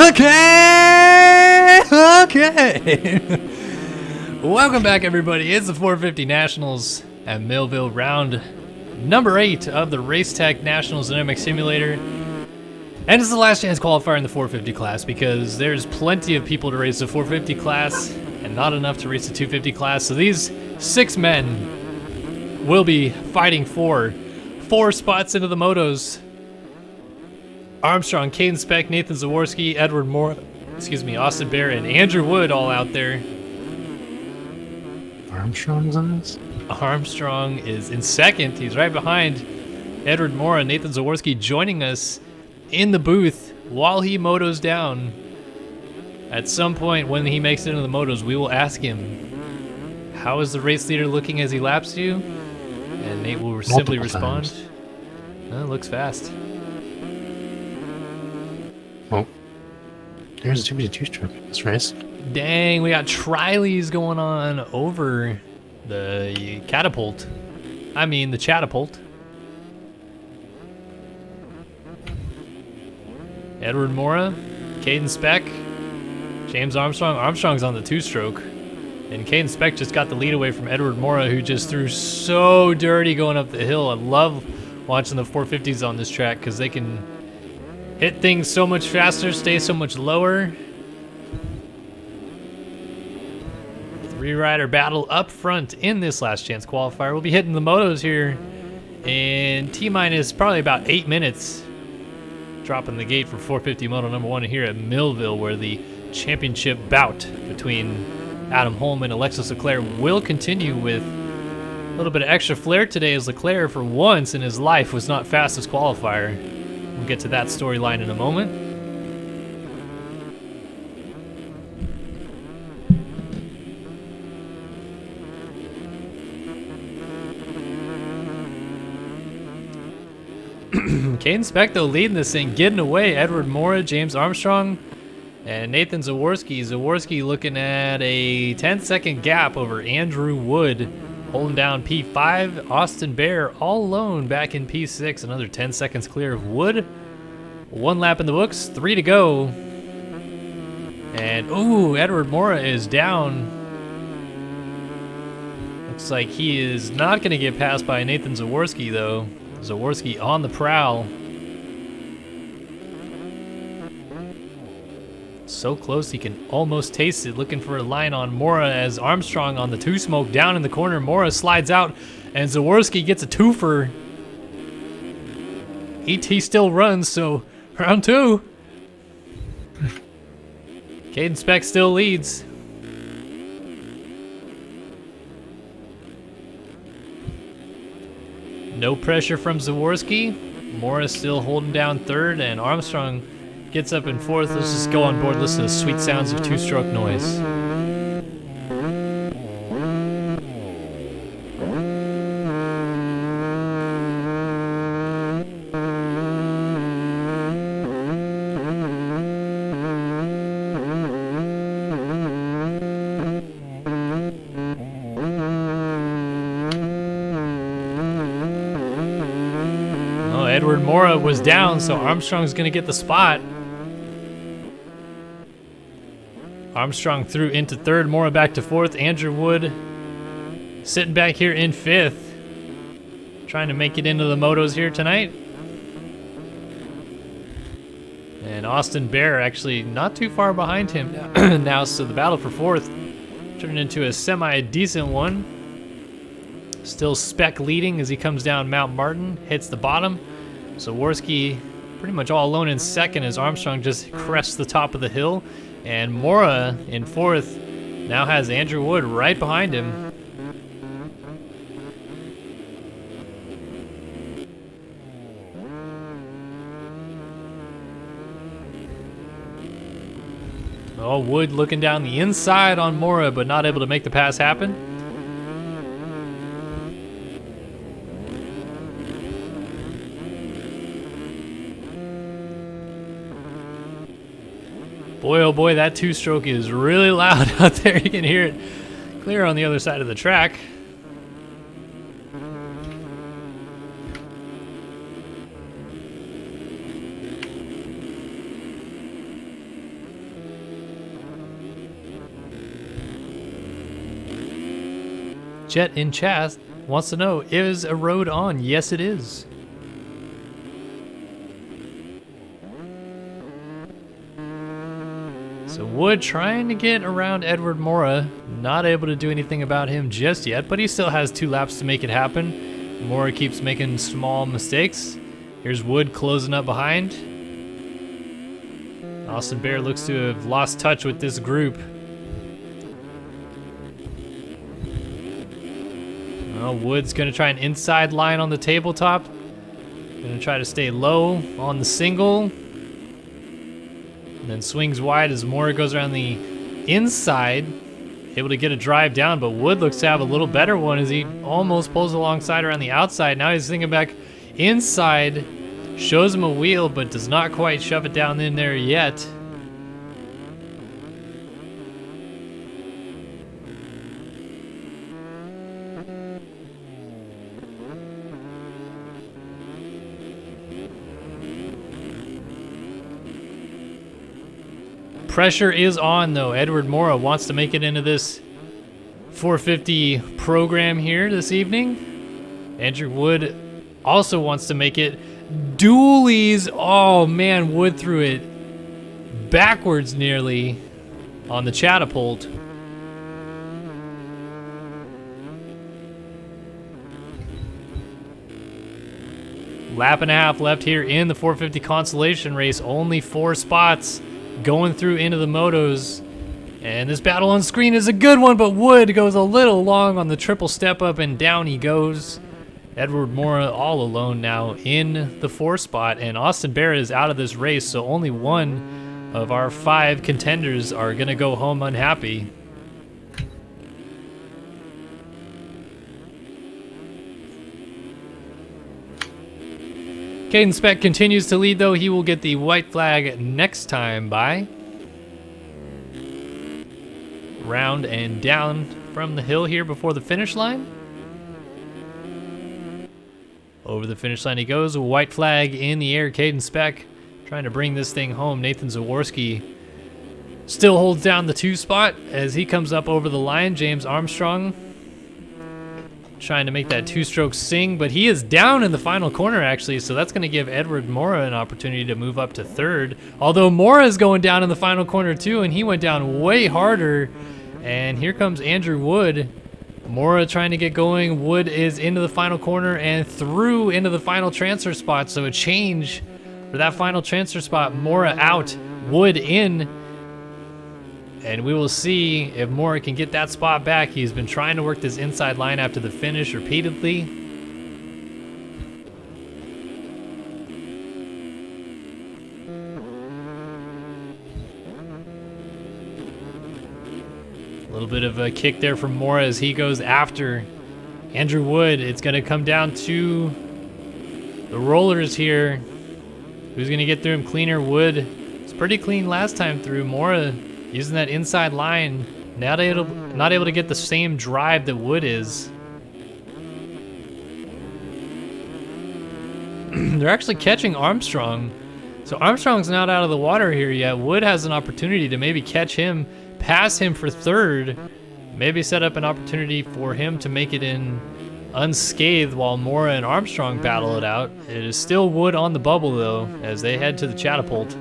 Okay. Welcome back, everybody. It's the 450 Nationals at Millville, round number 8 of the Race Tech Nationals Dynamic Simulator. And it's the last chance qualifier in the 450 class because there's plenty of people to race the 450 class and not enough to race the 250 class. So these 6 men will be fighting for 4 spots into the motos. Armstrong, Caden Speck, Nathan Zaworski, Edward Moore, Austin Bear, and Andrew Wood all out there. Armstrong's on this? Armstrong is in second. He's right behind Edward Moore and Nathan Zaworski, joining us in the booth while he motos down. At some point when he makes it into the motos, we will ask him, how is the race leader looking as he laps you? And Nate will simply respond, oh, looks fast. Well, there's a 2v2 stroke in this race. Dang, we got Trileys going on over the catapult. I mean, the catapult. Edward Mora, Caden Speck, James Armstrong. Armstrong's on the 2-stroke. And Caden Speck just got the lead away from Edward Mora, who just threw so dirty going up the hill. I love watching the 450s on this track because they can hit things so much faster, stay so much lower. 3-rider battle up front in this last chance qualifier. We'll be hitting the motos here in T-minus probably about 8 minutes. Dropping the gate for 450 Moto number 1 here at Millville, where the championship bout between Adam Holm and Alexis Leclerc will continue with a little bit of extra flair today, as Leclerc for once in his life was not fastest qualifier. We'll get to that storyline in a moment. Caden Speck, though, leading this thing, getting away. Edward Mora, James Armstrong, and Nathan Zaworski. Zaworski looking at a 10-second gap over Andrew Wood, holding down P5. Austin Bear all alone back in P6, another 10 seconds clear of Wood. 1 lap in the books, 3 to go. And, ooh, Edward Mora is down. Looks like he is not going to get passed by Nathan Zaworski, though. Zaworski on the prowl. So close he can almost taste it. Looking for a line on Mora as Armstrong on the 2-smoke down in the corner. Mora slides out and Zaworski gets a twofer. ET still runs, so round 2. Caden Speck still leads. No pressure from Zaworski. Mora still holding down 3rd, and Armstrong gets up in 4th. Let's just go on board, listen to the sweet sounds of 2-stroke noise. Edward Mora was down, so Armstrong's going to get the spot. Armstrong threw into 3rd, Mora back to 4th. Andrew Wood sitting back here in 5th. Trying to make it into the motos here tonight. And Austin Bear actually not too far behind him now, so the battle for 4th turned into a semi-decent one. Still Speck leading as he comes down Mount Martin, hits the bottom. Zaworski pretty much all alone in 2nd as Armstrong just crests the top of the hill. And Mora in 4th now has Andrew Wood right behind him. Oh, Wood looking down the inside on Mora, but not able to make the pass happen. Boy, oh boy, that 2-stroke is really loud out there. You can hear it clear on the other side of the track. Jet in chat wants to know, is a road on? Yes, it is. So Wood trying to get around Edward Mora, not able to do anything about him just yet, but he still has 2 laps to make it happen. Mora keeps making small mistakes. Here's Wood closing up behind. Austin Bear looks to have lost touch with this group. Well, Wood's gonna try an inside line on the tabletop. Gonna try to stay low on the single. And then swings wide as Mora goes around the inside, able to get a drive down, but Wood looks to have a little better one as he almost pulls alongside around the outside. Now he's thinking back inside, shows him a wheel, but does not quite shove it down in there yet. Pressure is on though. Edward Mora wants to make it into this 450 program here this evening. Andrew Wood also wants to make it. Dualies, oh man, Wood threw it backwards nearly on the catapult. Lap and a half left here in the 450 consolation race. Only 4 spots going through into the motos. And this battle on screen is a good one, but Wood goes a little long on the triple step up and down he goes. Edward Mora all alone now in the 4 spot, and Austin Bear is out of this race, so only 1 of our 5 contenders are gonna go home unhappy. Caden Speck continues to lead though. He will get the white flag next time by. Round and down from the hill here before the finish line. Over the finish line he goes, a white flag in the air. Caden Speck trying to bring this thing home. Nathan Zaworski still holds down the 2 spot as he comes up over the line. James Armstrong trying to make that 2-stroke sing, but he is down in the final corner actually, so that's going to give Edward Mora an opportunity to move up to 3rd. Although Mora is going down in the final corner too, and he went down way harder. And here comes Andrew Wood. Mora trying to get going. Wood is into the final corner and through into the final transfer spot, so a change for that final transfer spot. Mora out, Wood in. And we will see if Mora can get that spot back. He's been trying to work this inside line after the finish repeatedly. A little bit of a kick there from Mora as he goes after Andrew Wood. It's going to come down to the rollers here. Who's going to get through him cleaner? Wood. It's pretty clean last time through. Mora using that inside line, not able to get the same drive that Wood is. They're actually catching Armstrong. So Armstrong's not out of the water here yet. Wood has an opportunity to maybe catch him, pass him for 3rd, maybe set up an opportunity for him to make it in unscathed while Mora and Armstrong battle it out. It is still Wood on the bubble though as they head to the catapult.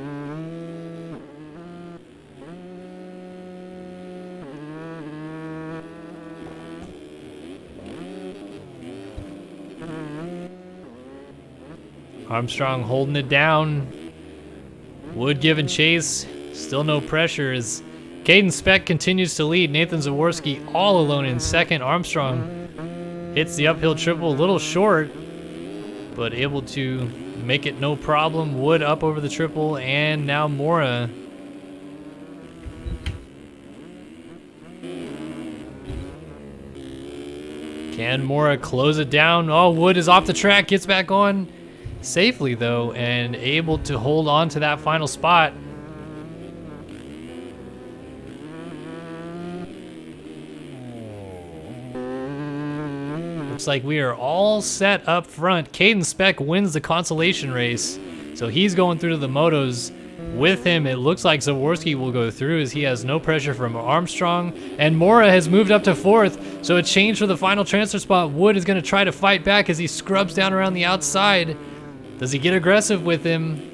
Armstrong holding it down. Wood giving chase. Still no pressure as Caden Speck continues to lead. Nathan Zaworski all alone in 2nd. Armstrong hits the uphill triple a little short, but able to make it no problem. Wood up over the triple, and now Mora. Can Mora close it down? Oh, Wood is off the track, gets back on safely though, and able to hold on to that final spot. Looks like we are all set up front. Caden Speck wins the consolation race, so he's going through to the motos. with him. It looks like Zaworski will go through as he has no pressure from Armstrong. And Mora has moved up to 4th, so a change for the final transfer spot. Wood is going to try to fight back as he scrubs down around the outside. Does he get aggressive with him?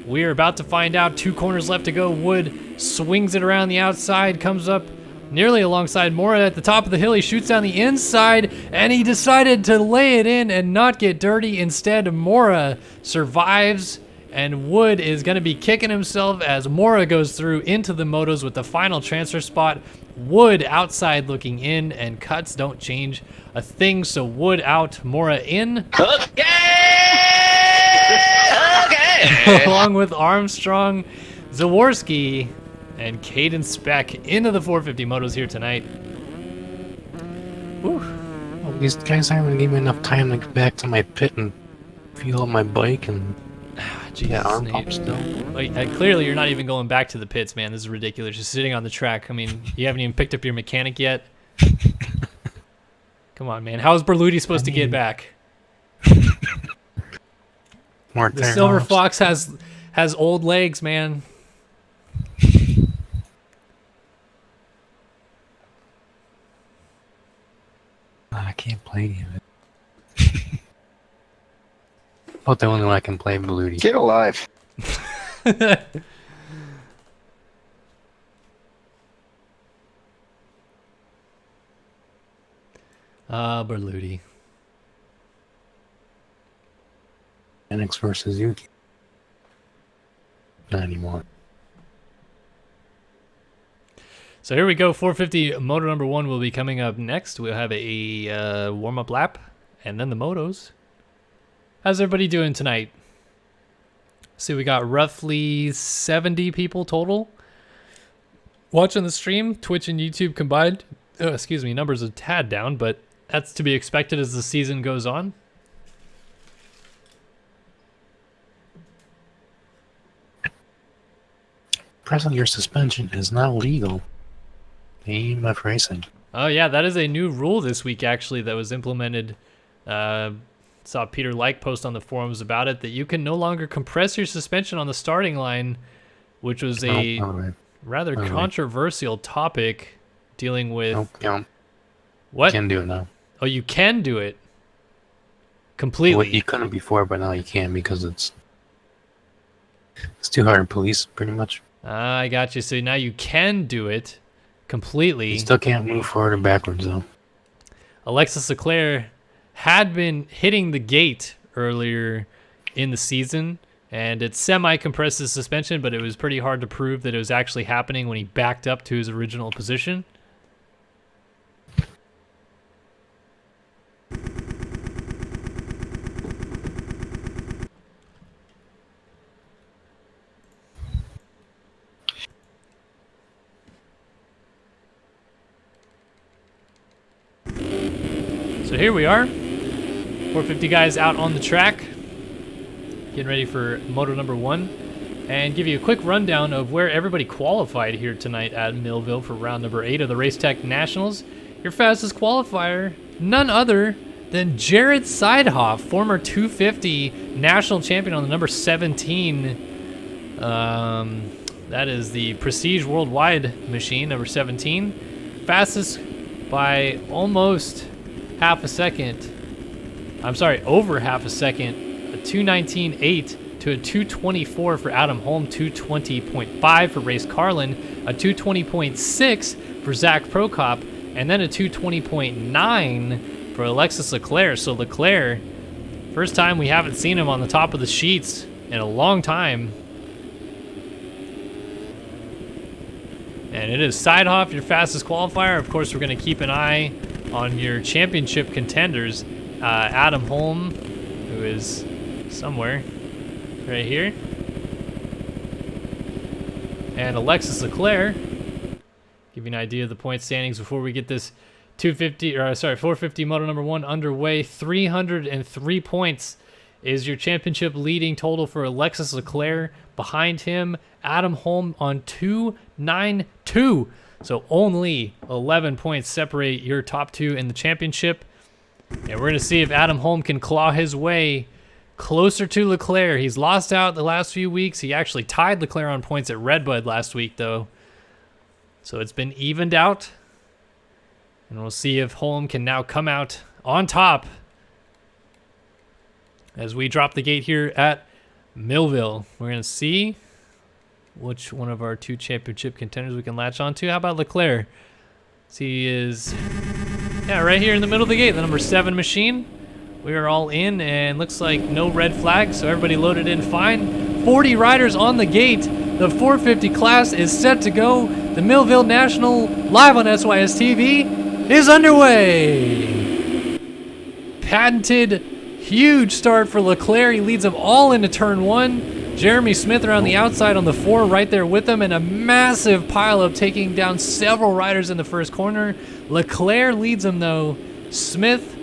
We are about to find out. 2 corners left to go. Wood swings it around the outside, comes up nearly alongside Mora at the top of the hill. He shoots down the inside, and he decided to lay it in and not get dirty. Instead, Mora survives, and Wood is going to be kicking himself as Mora goes through into the motos with the final transfer spot. Wood outside looking in, and cuts don't change a thing, so Wood out, Mora in. Along with Armstrong, Zaworski, and Caden Speck into the 450 motos here tonight. Well, these guys haven't given me enough time to get back to my pit and fuel up my bike and arm pump still. Like, clearly you're not even going back to the pits, man. This is ridiculous. Just sitting on the track. I mean, you haven't even picked up your mechanic yet. Come on, man. How is Berluti supposed to get back? The Silver Fox has old legs, man. I can't play it. About the only one I can play Berluti. Get alive. Berluti. Phoenix versus Suzuki. Not anymore. So here we go. 450 moto number 1 will be coming up next. We'll have a warm-up lap and then the motos. How's everybody doing tonight? See, we got roughly 70 people total watching the stream. Twitch and YouTube combined. Excuse me, numbers a tad down, but that's to be expected as the season goes on. Pressing your suspension is not legal. EMF racing. Oh yeah, that is a new rule this week actually that was implemented. Saw Peter Like post on the forums about it, that you can no longer compress your suspension on the starting line, which was a rather controversial topic dealing with... What? You can do it now. Oh, you can do it? Completely? Well, you couldn't before, but now you can because it's too hard to police, pretty much. I got you. So now you can do it completely. You still can't move forward or backwards, though. Alexis Leclerc had been hitting the gate earlier in the season, and it semi-compressed his suspension, but it was pretty hard to prove that it was actually happening when he backed up to his original position. So here we are, 450 guys out on the track, getting ready for moto number 1, and give you a quick rundown of where everybody qualified here tonight at Millville for round number 8 of the Race Tech Nationals. Your fastest qualifier, none other than Jared Seidhoff, former 250 national champion on the number 17. That is the Prestige Worldwide machine, number 17. Fastest by almost half a second. I'm sorry, over half a second. A 2:19.8 to a 2:24 for Adam Holm, 2:20.5 for Race Carlin, a 2:20.6 for Zach Prokop, and then a 2:20.9 for Alexis Leclerc. So Leclerc, first time we haven't seen him on the top of the sheets in a long time. And it is Seidhoff, your fastest qualifier. Of course, we're going to keep an eye on your championship contenders. Adam Holm, who is somewhere right here, and Alexis Leclerc. Give you an idea of the point standings before we get this 450 moto number 1 underway. 303 points is your championship leading total for Alexis Leclerc. Behind him, Adam Holm on 292. So only 11 points separate your top 2 in the championship. And we're going to see if Adam Holm can claw his way closer to Leclerc. He's lost out the last few weeks. He actually tied Leclerc on points at Redbud last week, though. So it's been evened out. And we'll see if Holm can now come out on top as we drop the gate here at Millville. We're going to see which one of our 2 championship contenders we can latch onto. How about Leclerc? So he is, right here in the middle of the gate, the number 7 machine. We are all in, and looks like no red flags, so everybody loaded in fine. 40 riders on the gate. The 450 class is set to go. The Millville National, live on SYS TV, is underway. Patented, huge start for Leclerc. He leads them all into turn 1. Jeremy Smith around the outside on the 4 right there with them, and a massive pileup taking down several riders in the first corner. Leclerc leads them though. Smith,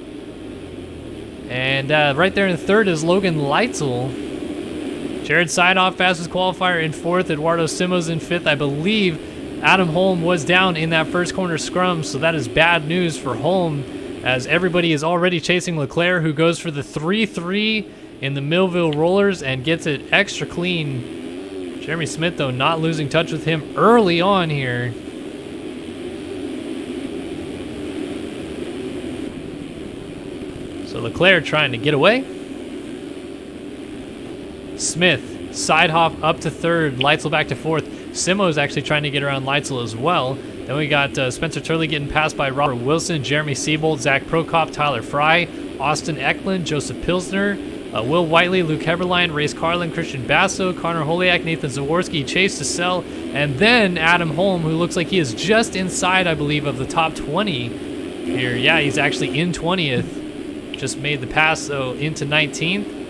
and right there in third is Logan Leitzel. Jared Sideoff, fastest qualifier, in 4th. Eduardo Simos in 5th. I believe Adam Holm was down in that first corner scrum, so that is bad news for Holm, as everybody is already chasing Leclerc, who goes for the 3-3 in the Millville Rollers and gets it extra clean. Jeremy Smith, though, not losing touch with him early on here. So Leclerc trying to get away. Smith, Sidehoff up to 3rd, Leitzel back to 4th. Simo's actually trying to get around Leitzel as well. Then we got Spencer Turley getting passed by Robert Wilson, Jeremy Siebold, Zach Prokop, Tyler Fry, Austin Eklund, Joseph Pilsner, Will Whiteley, Luke Heberline, Race Carlin, Christian Basso, Connor Holiak, Nathan Zaworski, Chase DeSell, and then Adam Holm, who looks like he is just inside, I believe, of the top 20 here. Yeah, he's actually in 20th. Just made the pass, though, into 19th.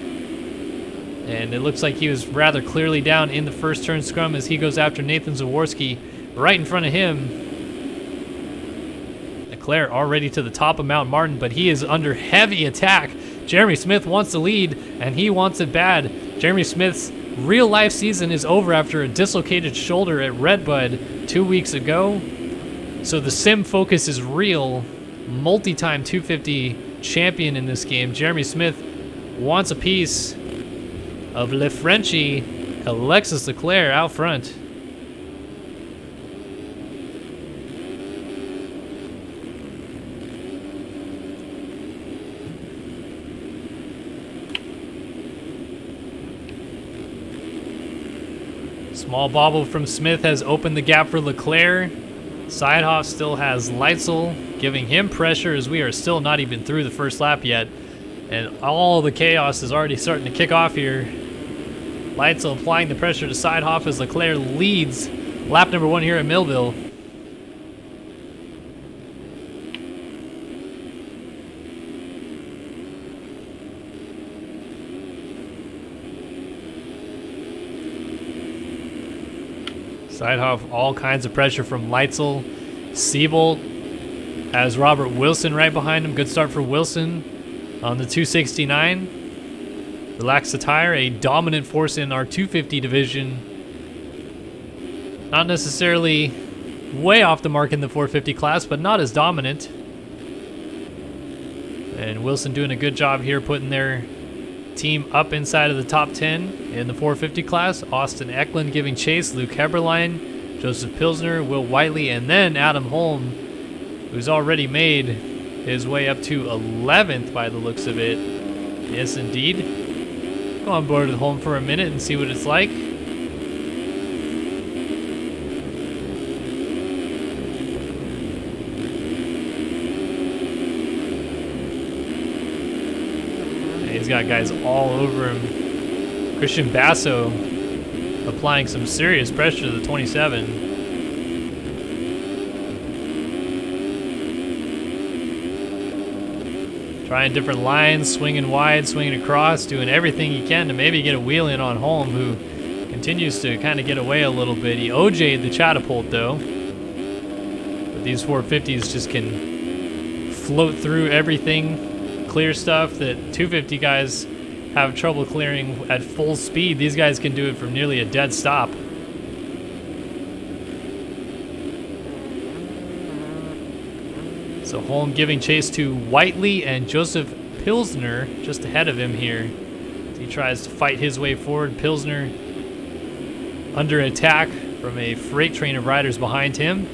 And it looks like he was rather clearly down in the first turn scrum as he goes after Nathan Zaworski right in front of him. Leclerc already to the top of Mount Martin, but he is under heavy attack. Jeremy Smith wants the lead, and he wants it bad. Jeremy Smith's real-life season is over after a dislocated shoulder at Redbud 2 weeks ago. So the sim focus is real. Multi-time 250 champion in this game. Jeremy Smith wants a piece of Le Frenchie, Alexis Leclerc out front. Small bobble from Smith has opened the gap for Leclerc. Sidehoff still has Leitzel, giving him pressure as we are still not even through the first lap yet. And all the chaos is already starting to kick off here. Leitzel applying the pressure to Sidehoff as Leclerc leads lap number 1 here at Millville. Sidehoff, all kinds of pressure from Leitzel. Siebold has Robert Wilson right behind him. Good start for Wilson on the 269. Relax the tire, a dominant force in our 250 division. Not necessarily way off the mark in the 450 class, but not as dominant. And Wilson doing a good job here putting their team up inside of the top 10 in the 450 class. Austin Eklund giving chase, Luke Heberline, Joseph Pilsner, Will Whiteley, and then Adam Holm, who's already made his way up to 11th by the looks of it. Yes, indeed. Go on board with Holm for a minute and see what it's like. He's got guys all over him. Christian Basso applying some serious pressure to the 27. Trying different lines, swinging wide, swinging across, doing everything he can to maybe get a wheel in on Holm, who continues to kind of get away a little bit. He OJ'd the catapult though. But these 450s just can float through everything, clear stuff that 250 guys have trouble clearing at full speed. These guys can do it from nearly a dead stop. So Holm giving chase to Whiteley and Joseph Pilsner just ahead of him here. He tries to fight his way forward. Pilsner under attack from a freight train of riders behind him.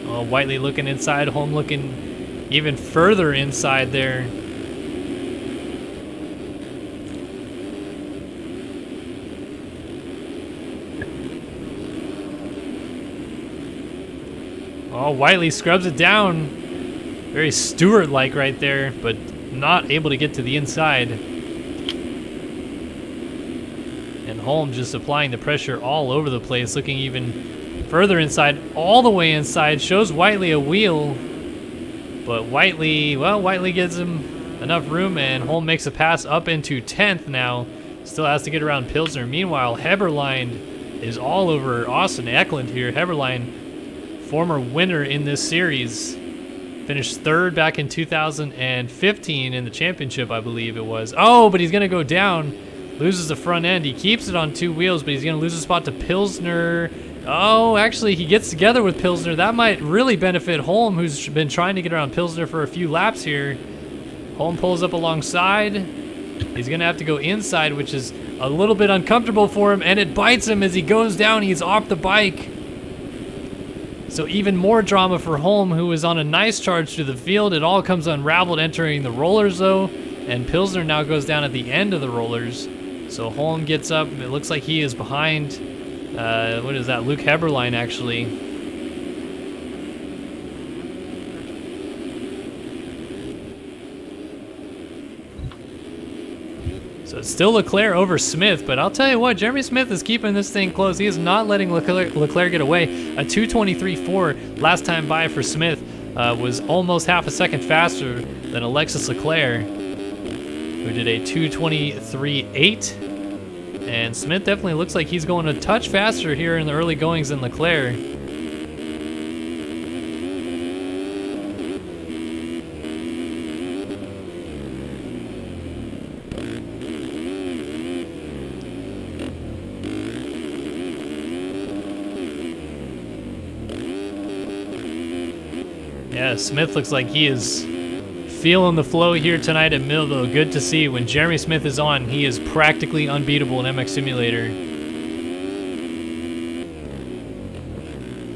Oh, Whiteley looking inside, Holm looking even further inside there. Oh, Whiteley scrubs it down. Very Stewart-like right there, but not able to get to the inside. And Holm just applying the pressure all over the place, looking even further inside, all the way inside, shows Whiteley a wheel. But Whiteley, well, Whiteley gives him enough room, and Holm makes a pass up into 10th now. Still has to get around Pilsner. Meanwhile, Abberline is all over Austin Eklund here. Abberline, former winner in this series, finished 3rd back in 2015 in the championship, I believe it was. Oh, but he's going to go down. Loses the front end. He keeps it on 2 wheels, but he's going to lose a spot to Pilsner. Oh, actually, he gets together with Pilsner. That might really benefit Holm, who's been trying to get around Pilsner for a few laps here. Holm pulls up alongside. He's going to have to go inside, which is a little bit uncomfortable for him, and it bites him as he goes down. He's off the bike. So even more drama for Holm, who is on a nice charge through the field. It all comes unraveled entering the rollers, though, and Pilsner now goes down at the end of the rollers. So Holm gets up. It looks like he is behind, what is that, Luke Abberline, actually. So it's still Leclerc over Smith, but I'll tell you what, Jeremy Smith is keeping this thing close. He is not letting Leclerc get away. A 2:23.4 last time by for Smith was almost half a second faster than Alexis Leclerc, who did a 2:23.8. And Smith definitely looks like he's going a touch faster here in the early goings than Leclerc. Yeah, Smith looks like he is feeling the flow here tonight at Millville. Good to see. When Jeremy Smith is on, he is practically unbeatable in MX Simulator.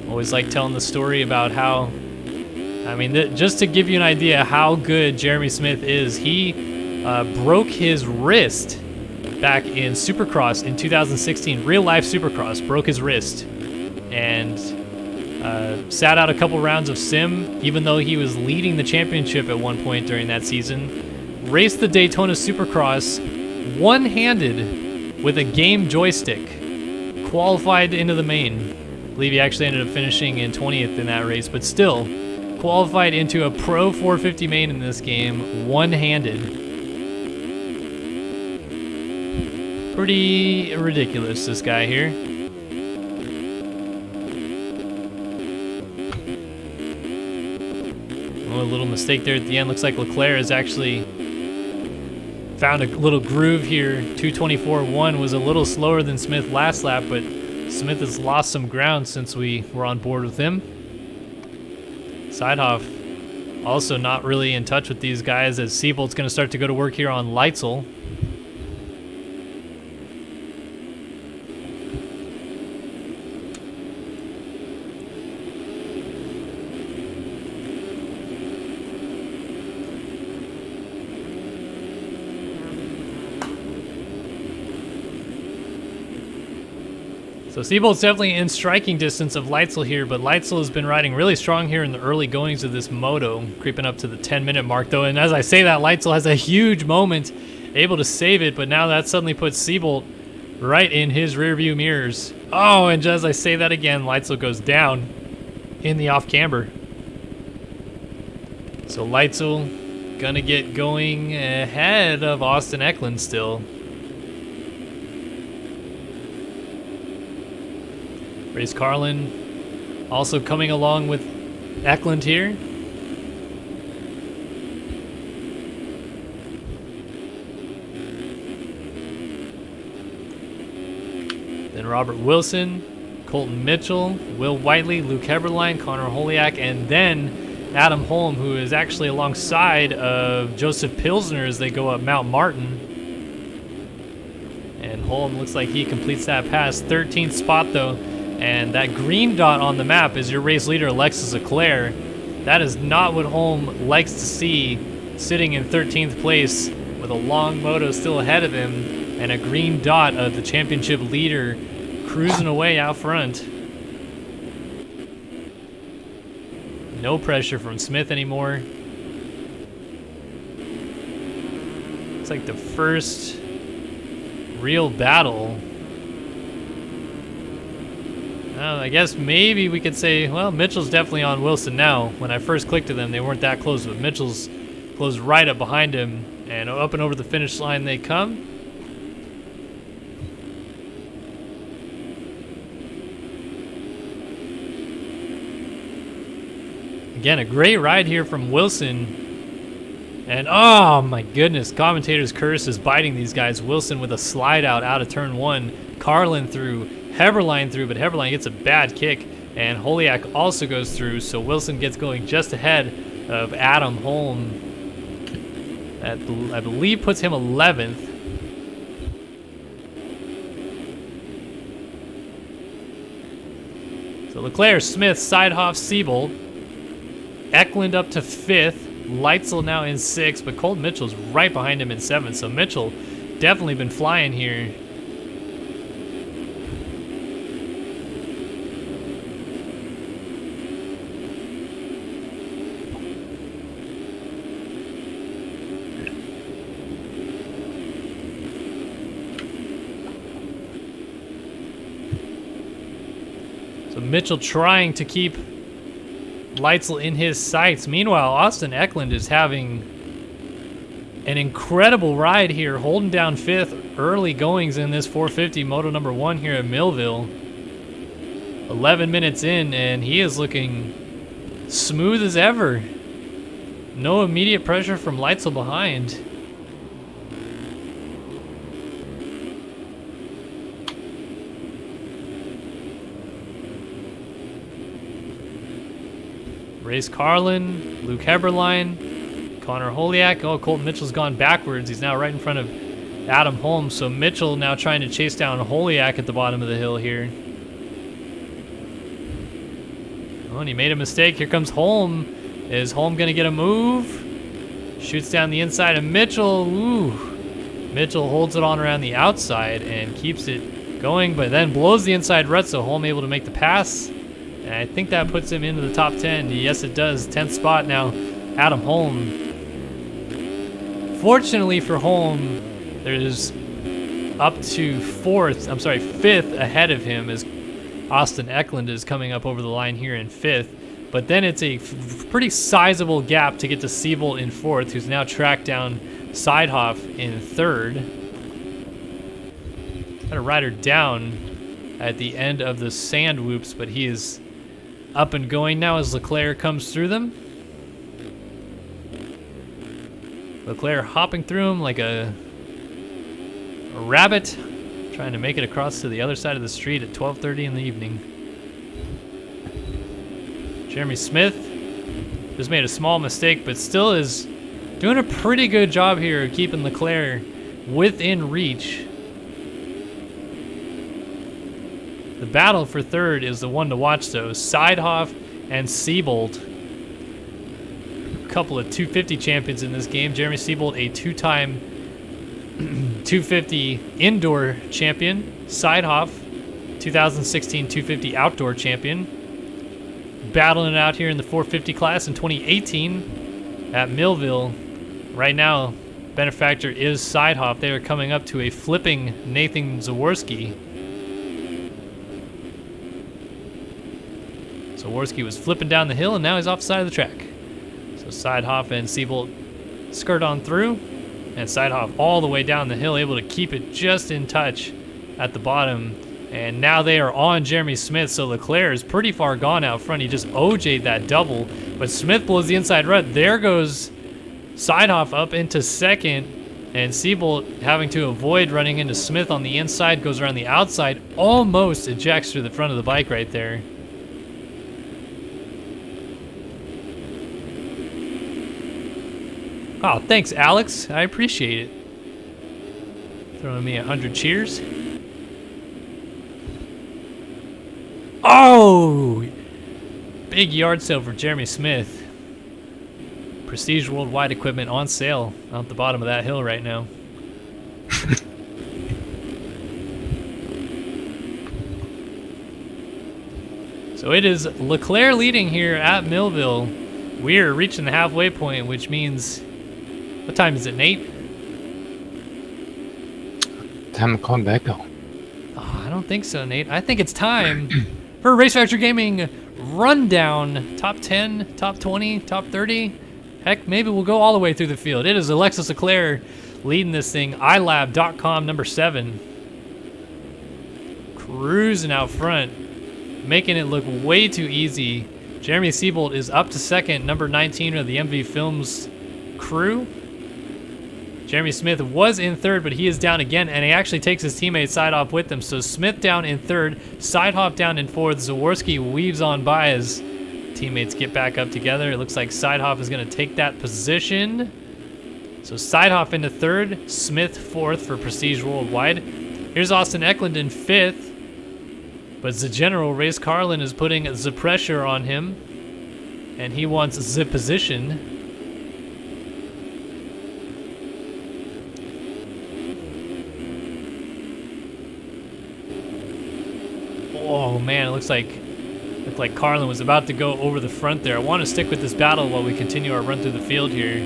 Always like telling the story about how, I mean, just to give you an idea how good Jeremy Smith is, he broke his wrist back in Supercross in 2016. Real life Supercross, broke his wrist. And sat out a couple rounds of sim, even though he was leading the championship at one point during that season. Raced the Daytona Supercross one-handed with a game joystick. Qualified into the main. I believe he actually ended up finishing in 20th in that race, but still qualified into a Pro 450 main in this game one-handed. Pretty ridiculous, this guy here. A little mistake there at the end. Looks like Leclerc has actually found a little groove here. 2:24.1 was a little slower than Smith last lap, but Smith has lost some ground since we were on board with him. Seidhoff also not really in touch with these guys, as Seibolt's going to start to go to work here on Leitzel. So Seibolt's definitely in striking distance of Leitzel here, but Leitzel has been riding really strong here in the early goings of this moto, creeping up to the 10-minute mark though. And as I say that, Leitzel has a huge moment, able to save it, but now that suddenly puts Seibolt right in his rearview mirrors. Oh, and as I say that again, Leitzel goes down in the off camber. So Leitzel gonna get going ahead of Austin Eklund still. Race Carlin also coming along with Eklund here. Then Robert Wilson, Colton Mitchell, Will Whiteley, Luke Abberline, Connor Holiak, and then Adam Holm, who is actually alongside of Joseph Pilsner as they go up Mount Martin. And Holm looks like he completes that pass. 13th spot though, and that green dot on the map is your race leader, Alexis Leclerc. That is not what Holm likes to see, sitting in 13th place with a long moto still ahead of him and a green dot of the championship leader cruising away out front. No pressure from Smith anymore. It's like the first real battle. I guess maybe we could say, well, Mitchell's definitely on Wilson now. When I first clicked to them, they weren't that close, but Mitchell's close right up behind him, and up and over the finish line they come. Again, a great ride here from Wilson. And oh my goodness, commentator's curse is biting these guys. Wilson with a slide out of turn one. Carlin through, Abberline through, but Abberline gets a bad kick. And Holiak also goes through, so Wilson gets going just ahead of Adam Holm. That, I believe, puts him 11th. So Leclerc, Smith, Seidhoff, Siebold. Eklund up to 5th. Leitzel now in 6th, but Colton Mitchell's right behind him in 7th. So Mitchell definitely been flying here. So Mitchell trying to keep Leitzel in his sights. Meanwhile, Austin Eklund is having an incredible ride here, holding down 5th early goings in this 450 Moto number 1 here at Millville. 11 minutes in, and he is looking smooth as ever. No immediate pressure from Leitzel behind. Race Carlin, Luke Abberline, Connor Holiak. Oh, Colton Mitchell's gone backwards. He's now right in front of Adam Holm. So Mitchell now trying to chase down Holiak at the bottom of the hill here. Oh, and he made a mistake. Here comes Holm. Is Holm going to get a move? Shoots down the inside of Mitchell. Ooh. Mitchell holds it on around the outside and keeps it going, but then blows the inside rut, so Holm able to make the pass. And I think that puts him into the top 10. Yes, it does. 10th spot now, Adam Holm. Fortunately for Holm, there's up to 5th ahead of him as Austin Eklund is coming up over the line here in 5th. But then it's a pretty sizable gap to get to Siebold in 4th, who's now tracked down Seidhoff in 3rd. Got a rider down at the end of the sand whoops, but he is up and going now as Leclerc comes through them. Leclerc hopping through him like a rabbit, trying to make it across to the other side of the street at 12:30 in the evening. Jeremy Smith just made a small mistake, but still is doing a pretty good job here of keeping Leclerc within reach. The battle for 3rd is the one to watch, though. Seidhoff and Siebold. A couple of 250 champions in this game. Jeremy Siebold, a 2-time 250 indoor champion. Seidhoff, 2016 250 outdoor champion. Battling it out here in the 450 class in 2018 at Millville. Right now, benefactor is Seidhoff. They are coming up to a flipping Nathan Zaworski. Zaworski was flipping down the hill, and now he's off the side of the track. So Seidhoff and Siebold skirt on through, and Seidhoff all the way down the hill, able to keep it just in touch at the bottom. And now they are on Jeremy Smith, so Leclerc is pretty far gone out front. He just OJ'd that double, but Smith blows the inside rut. There goes Seidhoff up into 2nd, And Siebold, having to avoid running into Smith on the inside, goes around the outside, almost ejects through the front of the bike right there. Oh, thanks, Alex. I appreciate it. Throwing me 100 cheers. Oh! Big yard sale for Jeremy Smith. Prestige Worldwide equipment on sale out the bottom of that hill right now. So it is Leclerc leading here at Millville. We're reaching the halfway point, which means, what time is it, Nate? Time to call Becco. Oh, I don't think so, Nate. I think it's time for Race Factor Gaming rundown. Top 10, top 20, top 30. Heck, maybe we'll go all the way through the field. It is Alexis Leclerc leading this thing. iLab.com, number 7. Cruising out front, making it look way too easy. Jeremy Siebold is up to second, number 19 of the MV Films crew. Jeremy Smith was in third, but he is down again, and he actually takes his teammate Sidehoff with him. So Smith down in third, Sidehoff down in fourth. Zaworski weaves on by as teammates get back up together. It looks like Sidehoff is going to take that position. So Sidehoff into third, Smith fourth for Prestige Worldwide. Here's Austin Eklund in fifth, but the general, Race Carlin, is putting the pressure on him, and he wants the position. Oh man, it looks like Carlin was about to go over the front there. I want to stick with this battle while we continue our run through the field here,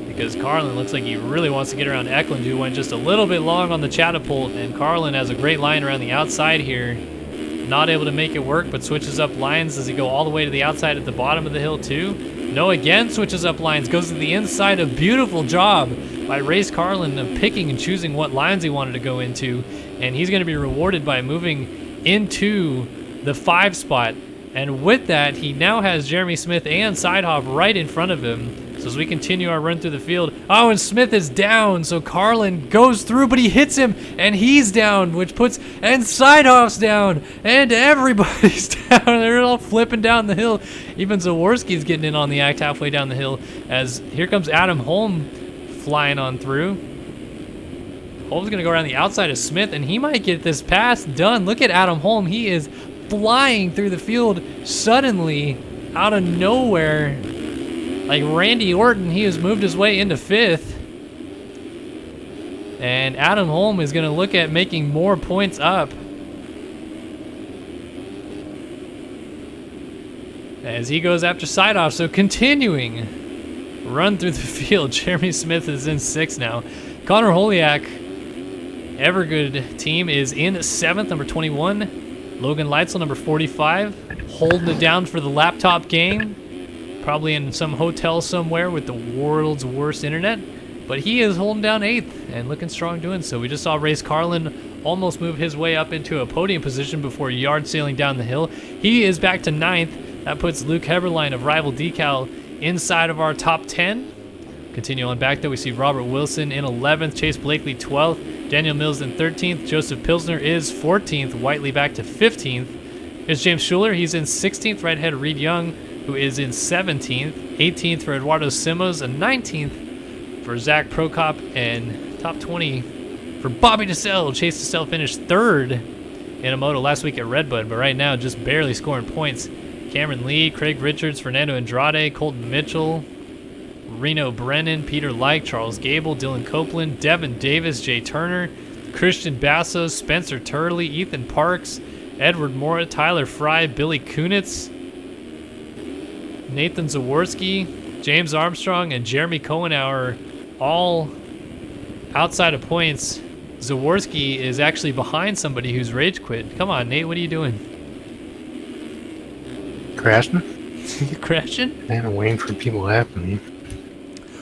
because Carlin looks like he really wants to get around Eklund, who went just a little bit long on the catapult, and Carlin has a great line around the outside here. Not able to make it work, but switches up lines. Does he go all the way to the outside at the bottom of the hill too? No, again switches up lines, goes to the inside. A beautiful job by Race Carlin of picking and choosing what lines he wanted to go into, and he's going to be rewarded by moving into the 5 spot. And with that, he now has Jeremy Smith and Sidehoff right in front of him. So as we continue our run through the field, oh, and Smith is down, so Carlin goes through, but he hits him, and he's down, which puts, and Sidehoff's down, and everybody's down. They're all flipping down the hill. Even Zaworski's getting in on the act halfway down the hill, as here comes Adam Holm flying on through. Holm's going to go around the outside of Smith, and he might get this pass done. Look at Adam Holm. He is flying through the field suddenly out of nowhere. Like Randy Orton, he has moved his way into 5th. And Adam Holm is going to look at making more points up as he goes after Sidehoff. So continuing run through the field, Jeremy Smith is in 6th now. Connor Holiak, Evergood team, is in 7th, number 21. Logan Leitzel, number 45, holding it down for the laptop game. Probably in some hotel somewhere with the world's worst internet. But he is holding down 8th and looking strong doing so. We just saw Race Carlin almost move his way up into a podium position before yard sailing down the hill. He is back to 9th. That puts Luke Heberlein of Rival Decal inside of our top 10. Continue on back there, we see Robert Wilson in 11th, Chase Blakely 12th, Daniel Mills in 13th, Joseph Pilsner is 14th, Whiteley back to 15th. Here's James Schuler, he's in 16th, right ahead of Reed Young, who is in 17th, 18th for Eduardo Simos, and 19th for Zach Prokop, and top 20 for Bobby DeSelle. Chase DeSelle finished 3rd in a moto last week at Redbud, but right now just barely scoring points. Cameron Lee, Craig Richards, Fernando Andrade, Colton Mitchell, Reno Brennan, Peter Like, Charles Gable, Dylan Copeland, Devin Davis, Jay Turner, Christian Bassos, Spencer Turley, Ethan Parks, Edward Mora, Tyler Fry, Billy Kunitz, Nathan Zaworski, James Armstrong, and Jeremy Cohenauer, all outside of points. Zaworski is actually behind somebody who's rage quit. Come on, Nate, what are you doing? Crashing? You crashing? Man, I'm waiting for people to happen to me.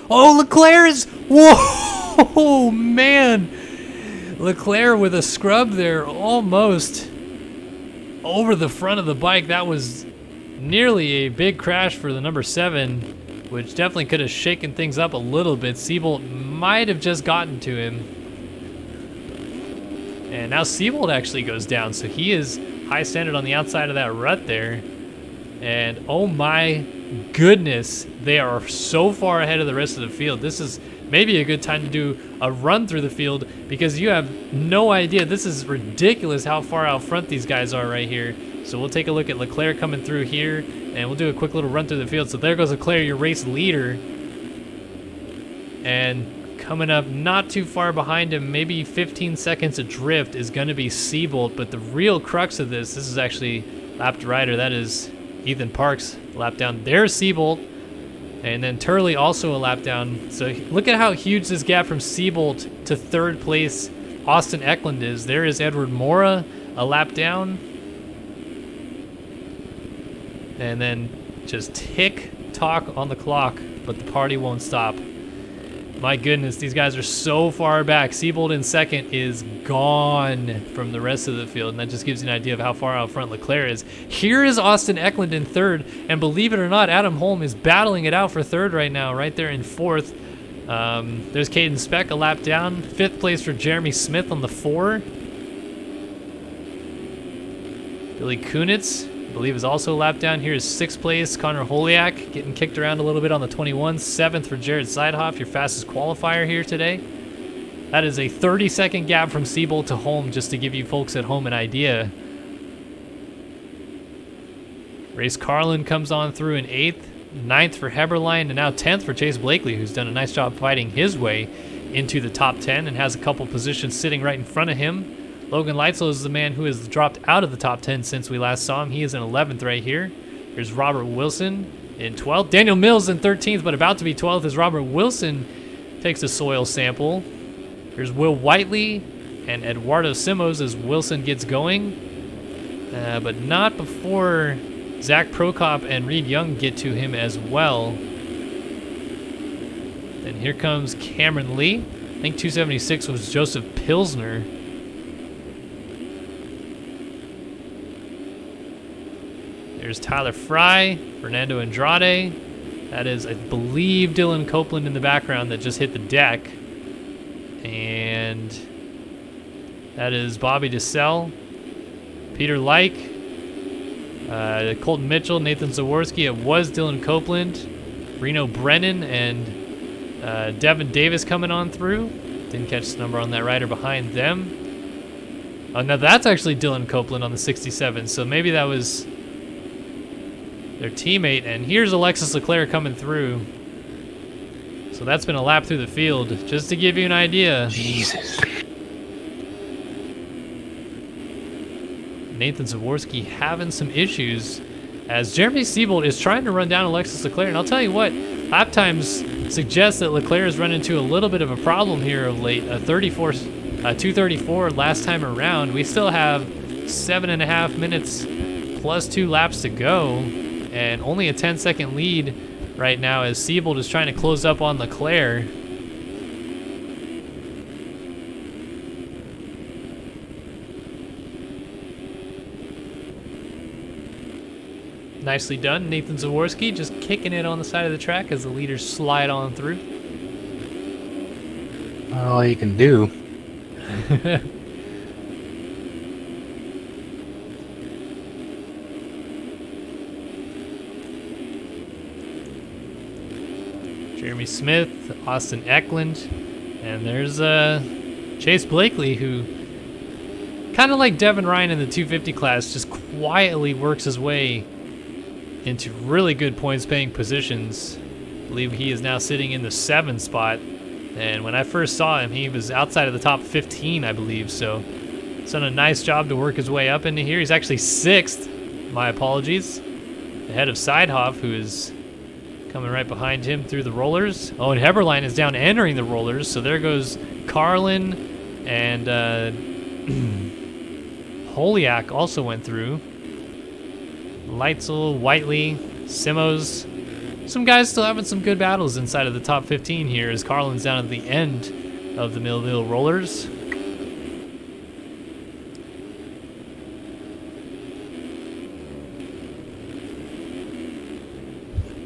Oh, Leclerc is... Whoa, man. Leclerc with a scrub there, almost over the front of the bike. That was nearly a big crash for the number 7 which definitely could have shaken things up a little bit. Siebold might have just gotten to him. And now Siebold actually goes down, so he is high standard on the outside of that rut there. And oh my goodness, they are so far ahead of the rest of the field. This is maybe a good time to do a run through the field because you have no idea. This is ridiculous how far out front these guys are right here. So we'll take a look at Leclerc coming through here, and we'll do a quick little run through the field. So there goes Leclerc, your race leader. And coming up not too far behind him, maybe 15 seconds adrift, is going to be Siebold. But the real crux of this is actually lapped rider. That is Ethan Parks, lap down. There's Siebold. And then Turley also a lap down. So look at how huge this gap from Siebold to third place Austin Eklund is. There is Edward Mora, a lap down. And then just tick-tock on the clock, but the party won't stop. My goodness, these guys are so far back. Siebold in second is gone from the rest of the field, and that just gives you an idea of how far out front Leclerc is. Here is Austin Eklund in third, and believe it or not, Adam Holm is battling it out for third right now, right there in fourth. There's Caden Speck, a lap down. Fifth place for Jeremy Smith on the 4. Billy Kunitz, I believe, is also a lap down. Here is 6th place, Connor Holiak, getting kicked around a little bit on the 21. 7th for Jared Seidhoff, your fastest qualifier here today. That is a 30-second gap from Siebold to Holm, just to give you folks at home an idea. Race Carlin comes on through in 8th. 9th for Abberline, and now 10th for Chase Blakely, who's done a nice job fighting his way into the top 10 and has a couple positions sitting right in front of him. Logan Leitzel is the man who has dropped out of the top 10 since we last saw him. He is in 11th right here. Here's Robert Wilson in 12th. Daniel Mills in 13th, but about to be 12th as Robert Wilson takes a soil sample. Here's Will Whiteley and Eduardo Simos as Wilson gets going, but not before Zach Prokop and Reed Young get to him as well. And here comes Cameron Lee. I think 276 was Joseph Pilsner. There's Tyler Fry, Fernando Andrade. That is, I believe, Dylan Copeland in the background that just hit the deck. And that is Bobby DeSell, Peter Like, Colton Mitchell, Nathan Zaworski. It was Dylan Copeland, Reno Brennan, and Devin Davis coming on through. Didn't catch the number on that rider behind them. Oh, now that's actually Dylan Copeland on the 67, so maybe that was their teammate. And here's Alexis Leclerc coming through. So that's been a lap through the field, just to give you an idea. Jesus. Nathan Zaworski having some issues as Jeremy Siebold is trying to run down Alexis Leclerc. And I'll tell you what, lap times suggest that Leclerc has run into a little bit of a problem here of late. 234 last time around. We still have 7.5 minutes plus 2 laps to go, and only a 10-second lead right now as Siebold is trying to close up on Leclerc. Nicely done, Nathan Zaworski just kicking it on the side of the track as the leaders slide on through. All you can do. Jeremy Smith, Austin Eklund, and there's Chase Blakely, who, kind of like Devin Ryan in the 250 class, just quietly works his way into really good points-paying positions. I believe he is now sitting in the 7th spot, and when I first saw him, he was outside of the top 15, I believe, so he's done a nice job to work his way up into here. He's actually 6th, my apologies, ahead of Seidhoff, who is coming right behind him through the rollers. Oh, and Abberline is down entering the rollers, so there goes Carlin, and Holiak also went through. Leitzel, Whiteley, Simos. Some guys still having some good battles inside of the top 15 here as Carlin's down at the end of the Millville rollers.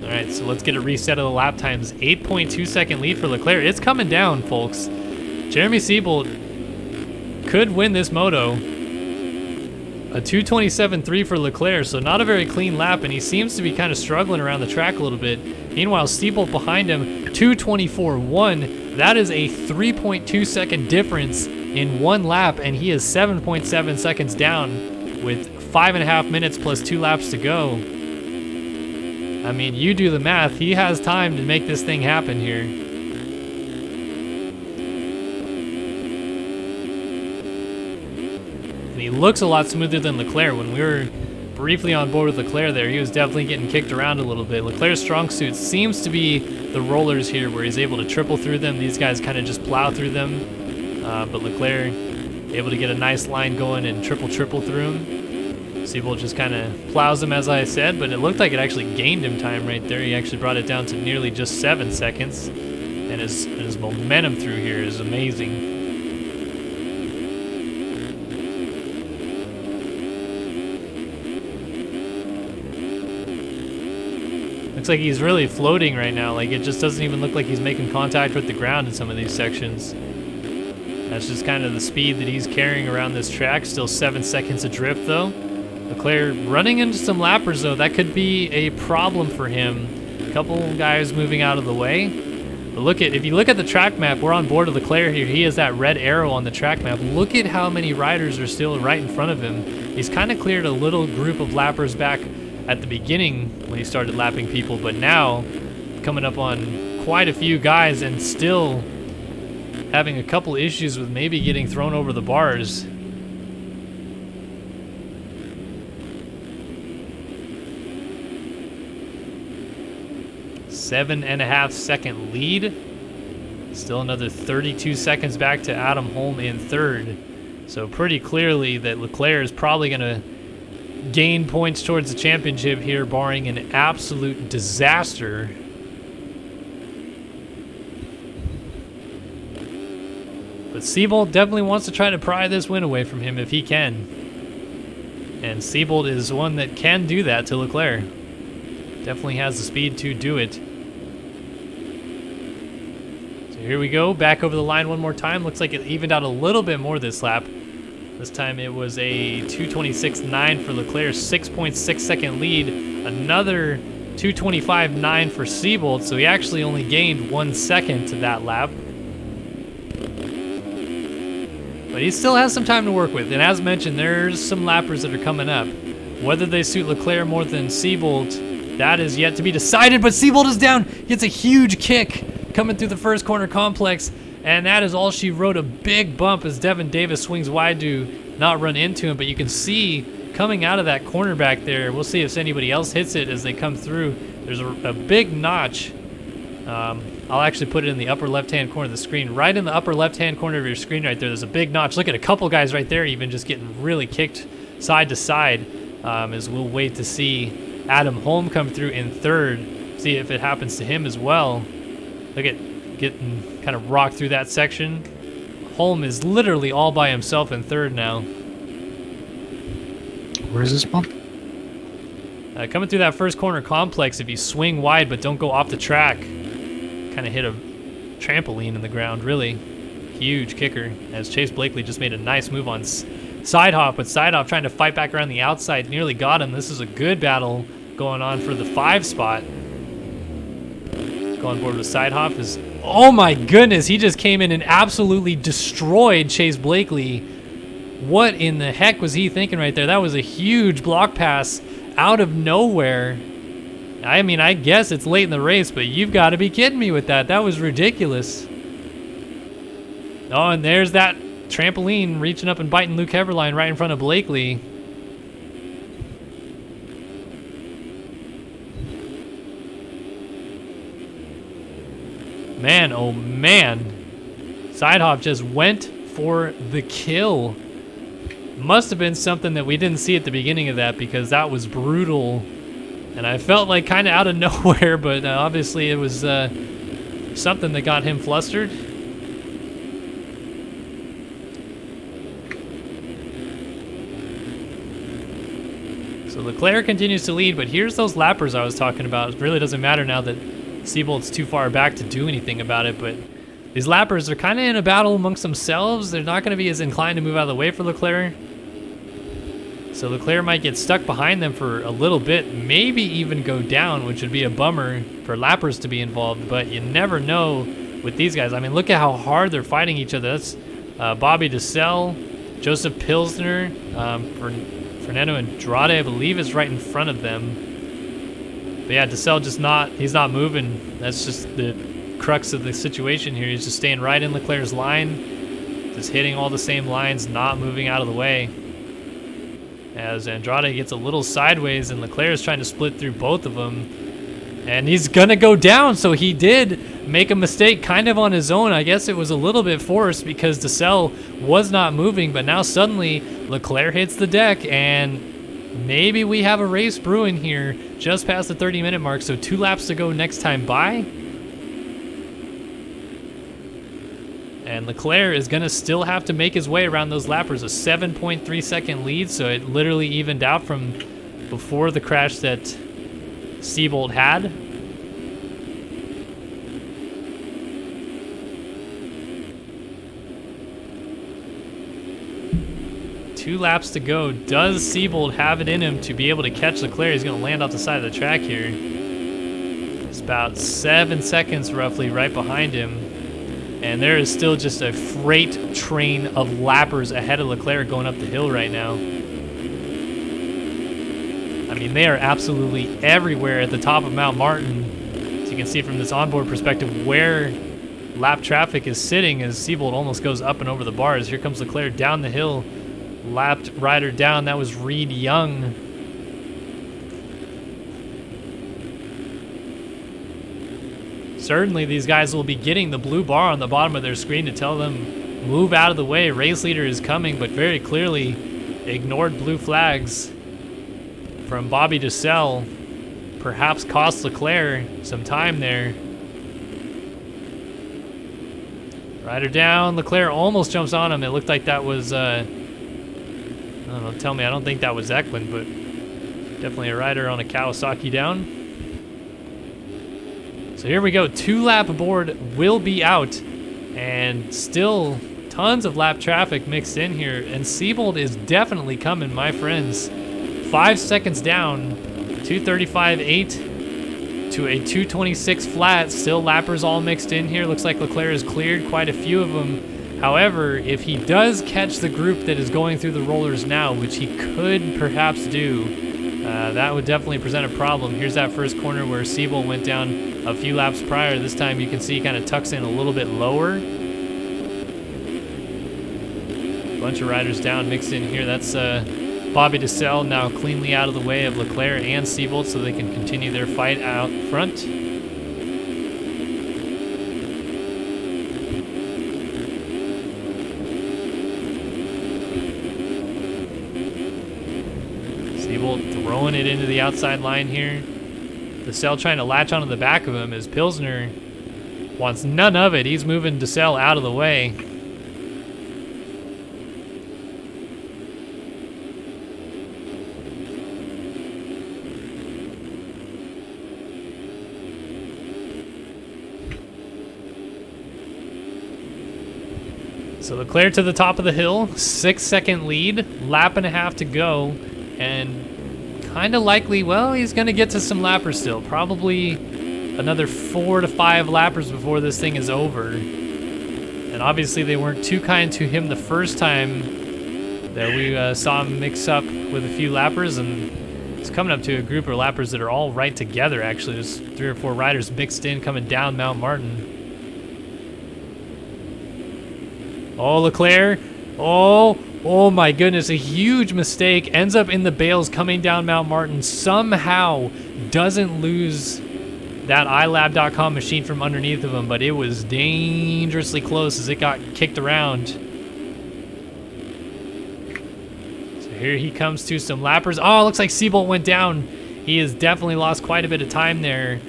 All right, right, so let's get a reset of the lap times. 8.2 second lead for Leclerc. It's coming down, folks. Jeremy Siebold could win this moto. A 2:27.3 for Leclerc, so not a very clean lap, and he seems to be kind of struggling around the track a little bit. Meanwhile, Siebold behind him, 2:24.1. That is a 3.2 second difference in one lap, and he is 7.7 seconds down with 5.5 minutes plus 2 laps to go. I mean, you do the math. He has time to make this thing happen here. And he looks a lot smoother than Leclerc. When we were briefly on board with Leclerc there, he was definitely getting kicked around a little bit. Leclerc's strong suit seems to be the rollers here, where he's able to triple through them. These guys kind of just plow through them. But Leclerc able to get a nice line going and triple through him. Siebold just kind of plows him, as I said, but it looked like it actually gained him time right there. He actually brought it down to nearly just 7 seconds, and his momentum through here is amazing. Looks like he's really floating right now. Like, it just doesn't even look like he's making contact with the ground in some of these sections. That's just kind of the speed that he's carrying around this track. Still 7 seconds adrift, though. Leclerc running into some lappers, though. That could be a problem for him. A couple guys moving out of the way. But if you look at the track map, we're on board with Leclerc here. He has that red arrow on the track map. Look at how many riders are still right in front of him. He's kind of cleared a little group of lappers back at the beginning when he started lapping people, but now coming up on quite a few guys and still having a couple issues with maybe getting thrown over the bars. .5 second lead. Still another 32 seconds back to Adam Holm in third. So pretty clearly that Leclerc is probably going to gain points towards the championship here, barring an absolute disaster. But Siebold definitely wants to try to pry this win away from him if he can. And Siebold is one that can do that to Leclerc. Definitely has the speed to do it. So here we go, back over the line one more time. Looks like it evened out a little bit more this lap. This time it was a 2:26.9 for Leclerc, 6.6 second lead. Another 2:25.9 for Siebold, so he actually only gained 1 second to that lap. But he still has some time to work with, and as mentioned, there's some lappers that are coming up. Whether they suit Leclerc more than Siebold, that is yet to be decided, but Siebold is down, gets a huge kick coming through the first corner complex, and that is all she wrote. A big bump as Devin Davis swings wide to not run into him, but you can see coming out of that corner back there, we'll see if anybody else hits it as they come through. There's a big notch. I'll actually put it in the upper left-hand corner of the screen. Right in the upper left-hand corner of your screen right there, there's a big notch. Look at a couple guys right there even just getting really kicked side to side, as we'll wait to see Adam Holm come through in third, see if it happens to him as well. Look at getting kind of rocked through that section. Holm is literally all by himself in third now. Where is this bump? Coming through that first corner complex, if you swing wide but don't go off the track, kind of hit a trampoline in the ground, really. Huge kicker, as Chase Blakely just made a nice move on Sidehoff, but Sidehoff trying to fight back around the outside, nearly got him. This is a good battle going on for the 5 spot. Going board with Sidehoff is, oh my goodness, he just came in and absolutely destroyed Chase Blakely. What in the heck was he thinking right there? That was a huge block pass out of nowhere. I mean, I guess it's late in the race, but you've got to be kidding me with that. That was ridiculous. Oh, and there's that trampoline reaching up and biting Luke Abberline right in front of Blakely. Man, oh man. Sidehoff just went for the kill. Must have been something that we didn't see at the beginning of that, because that was brutal. And I felt like kind of out of nowhere, but obviously it was something that got him flustered. So Leclerc continues to lead, but here's those lappers I was talking about. It really doesn't matter now that Seabolt's too far back to do anything about it, but these lappers are kind of in a battle amongst themselves. They're not going to be as inclined to move out of the way for Leclerc. So Leclerc might get stuck behind them for a little bit, maybe even go down, which would be a bummer for lappers to be involved, but you never know with these guys. I mean, look at how hard they're fighting each other. That's Bobby DeSalle, Joseph Pilsner, Fernando Andrade, I believe, is right in front of them. But yeah, DeSalle he's not moving. That's just the crux of the situation here. He's just staying right in Leclerc's line, just hitting all the same lines, not moving out of the way. As Andrade gets a little sideways and Leclerc is trying to split through both of them. And he's gonna go down, so he did make a mistake kind of on his own. I guess it was a little bit forced because DeSalle was not moving, but now suddenly Leclerc hits the deck and maybe we have a race brewing here just past the 30-minute mark, so 2 laps to go next time by. And Leclerc is going to still have to make his way around those lappers. A 7.3 second lead, so it literally evened out from before the crash that Seabolt had. Two laps to go. Does Seabolt have it in him to be able to catch Leclerc? He's going to land off the side of the track here. It's about 7 seconds roughly right behind him. And there is still just a freight train of lappers ahead of Leclerc going up the hill right now. I mean, they are absolutely everywhere at the top of Mount Martin. As you can see from this onboard perspective where lap traffic is sitting as Seabolt almost goes up and over the bars. Here comes Leclerc down the hill. Lapped rider down. That was Reed Young. Certainly these guys will be getting the blue bar on the bottom of their screen to tell them move out of the way. Race leader is coming, but very clearly ignored blue flags from Bobby DeSalle. Perhaps cost Leclerc some time there. Rider down. Leclerc almost jumps on him. It looked like that was, I don't know, tell me, I don't think that was Eklund, but definitely a rider on a Kawasaki down. So here we go, 2 lap board will be out, and still tons of lap traffic mixed in here, and Seabolt is definitely coming, my friends. 5 seconds down, 2:35.8 to a 2:26 flat, still lappers all mixed in here. Looks like Leclerc has cleared quite a few of them. However, if he does catch the group that is going through the rollers now, which he could perhaps do, that would definitely present a problem. Here's that first corner where Seabolt went down a few laps prior. This time you can see he kind of tucks in a little bit lower. Bunch of riders down mixed in here. That's Bobby DeSalle now cleanly out of the way of Leclerc and Seabolt so they can continue their fight out front. Seabolt throwing it into the outside line here. DeSalle trying to latch onto the back of him as Pilsner wants none of it. He's moving DeSalle out of the way. So Leclerc to the top of the hill, 6 second lead, lap and a half to go, and kind of likely, well, he's going to get to some lappers still. Probably another 4 to 5 lappers before this thing is over. And obviously they weren't too kind to him the first time that we saw him mix up with a few lappers, and it's coming up to a group of lappers that are all right together, actually. There's 3 or 4 riders mixed in coming down Mount Martin. Oh, Leclerc. Oh my goodness, a huge mistake. Ends up in the bales coming down Mount Martin. Somehow doesn't lose that iLab.com machine from underneath of him, but it was dangerously close as it got kicked around. So here he comes to some lappers. Oh, looks like Seabolt went down. He has definitely lost quite a bit of time there.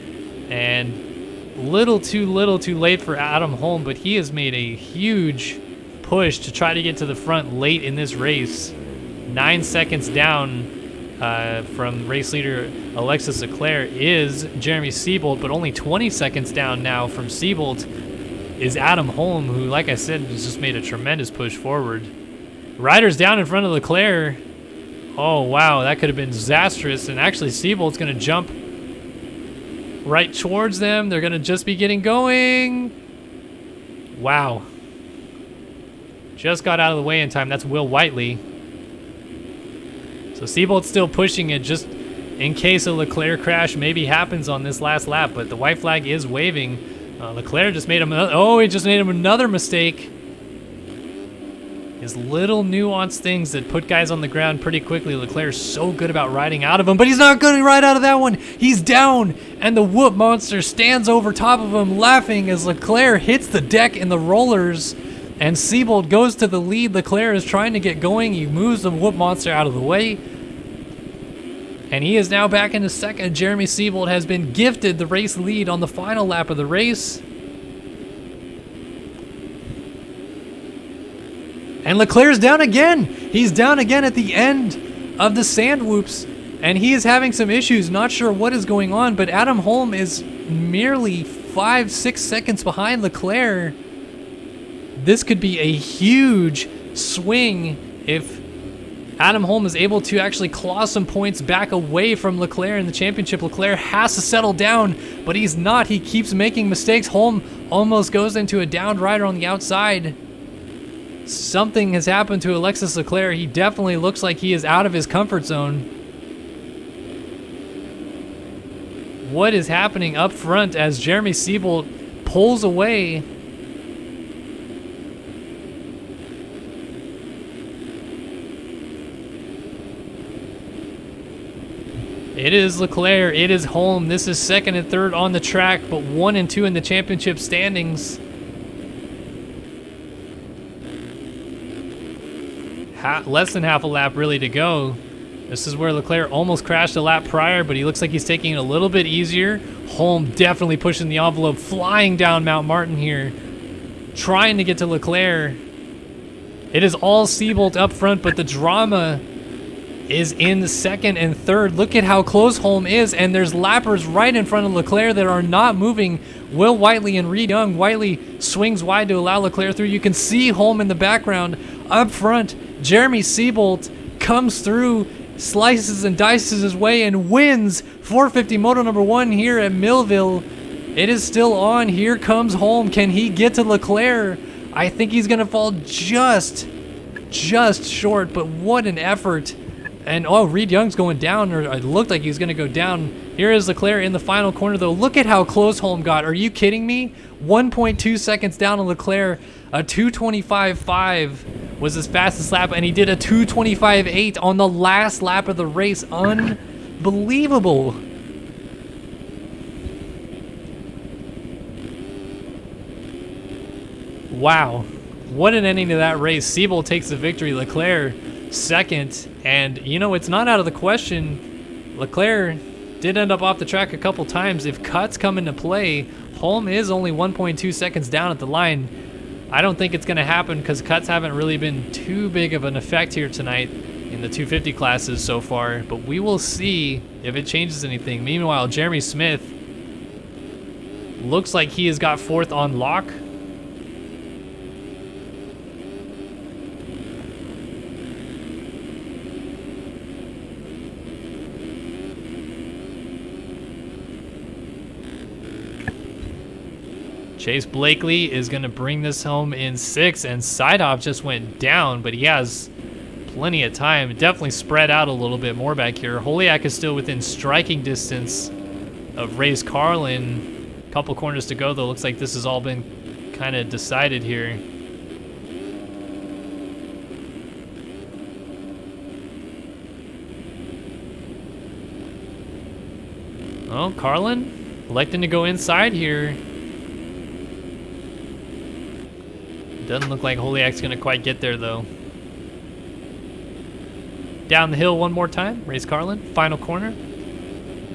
And little too late for Adam Holm, but he has made a huge push to try to get to the front late in this race. 9 seconds down. from race leader Alexis Leclerc is Jeremy Seebold, but only 20 seconds down now from Seebold is Adam Holm, who, like I said, has just made a tremendous push forward. Ryder's down in front of Leclerc. Oh, wow, that could have been disastrous. And actually, Seebold's going to jump right towards them. They're going to just be getting going. Wow. Just got out of the way in time. That's Will Whiteley. So Seebold's still pushing it just in case a Leclerc crash maybe happens on this last lap. But the white flag is waving. Leclerc just made him... he just made him another mistake. His little nuanced things that put guys on the ground pretty quickly. Leclerc's so good about riding out of him, but he's not going to ride out of that one. He's down, and the whoop monster stands over top of him, laughing as Leclerc hits the deck in the rollers, and Seebold goes to the lead. Leclerc is trying to get going. He moves the whoop monster out of the way, and he is now back into second. Jeremy Seebold has been gifted the race lead on the final lap of the race. And Leclerc's down again. He's down again at the end of the sand whoops, and he is having some issues. Not sure what is going on, but Adam Holm is merely 5-6 seconds behind Leclerc. This could be a huge swing if Adam Holm is able to actually claw some points back away from Leclerc in the championship. Leclerc has to settle down, but he's not. He keeps making mistakes. Holm almost goes into a downed rider on the outside. Something has happened to Alexis Leclerc. He definitely looks like he is out of his comfort zone. What is happening up front as Jeremy Seebold pulls away? It is Leclerc, it is Holm. This is second and third on the track, but 1 and 2 in the championship standings. Less than half a lap really to go. This is where Leclerc almost crashed a lap prior, but he looks like he's taking it a little bit easier. Holm definitely pushing the envelope, flying down Mount Martin here, trying to get to Leclerc. It is all Seebold up front, but the drama is in the second and third. Look at how close Holm is, and there's lappers right in front of Leclerc that are not moving. Will Whiteley and Reed Young. Whiteley swings wide to allow Leclerc through. You can see Holm in the background. Up front, Jeremy Seebold comes through, slices and dices his way, and wins 450 Moto number 1 here at Millville. It is still on. Here comes Holm. Can he get to Leclerc? I think he's going to fall just short, but what an effort. And, Reed Young's going down, or it looked like he was going to go down. Here is Leclerc in the final corner, though. Look at how close Holm got. Are you kidding me? 1.2 seconds down on Leclerc. A 2:25.5 was his fastest lap, and he did a 2:25.8 on the last lap of the race. Unbelievable. Wow. What an ending to that race. Seebold takes the victory. Leclerc second, and it's not out of the question. Leclerc did end up off the track a couple times. If cuts come into play, Holm is only 1.2 seconds down at the line. I don't think it's going to happen because cuts haven't really been too big of an effect here tonight in the 250 classes so far, but we will see if it changes anything. Meanwhile, Jeremy Smith looks like he has got fourth on lock. Chase Blakely is going to bring this home in 6th, and Seidhoff just went down, but he has plenty of time. Definitely spread out a little bit more back here. Holiak is still within striking distance of Race Carlin. A couple corners to go, though. Looks like this has all been kind of decided here. Oh, Carlin electing to go inside here. Doesn't look like Holiak's going to quite get there, though. Down the hill one more time. Race Carlin. Final corner.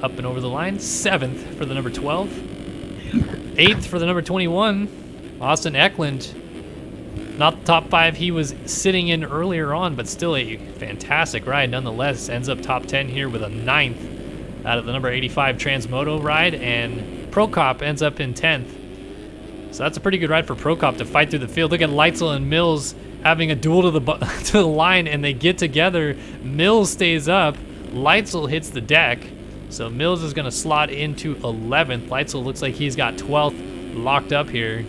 Up and over the line. 7th for the number 12. 8th for the number 21. Austin Eklund. Not the top 5 he was sitting in earlier on, but still a fantastic ride nonetheless. Ends up top 10 here with a 9th out of the number 85 Transmoto ride, and Prokop ends up in 10th. So that's a pretty good ride for Prokop to fight through the field. Look at Leitzel and Mills having a duel to the to the line, and they get together. Mills stays up. Leitzel hits the deck. So Mills is going to slot into 11th. Leitzel looks like he's got 12th locked up here.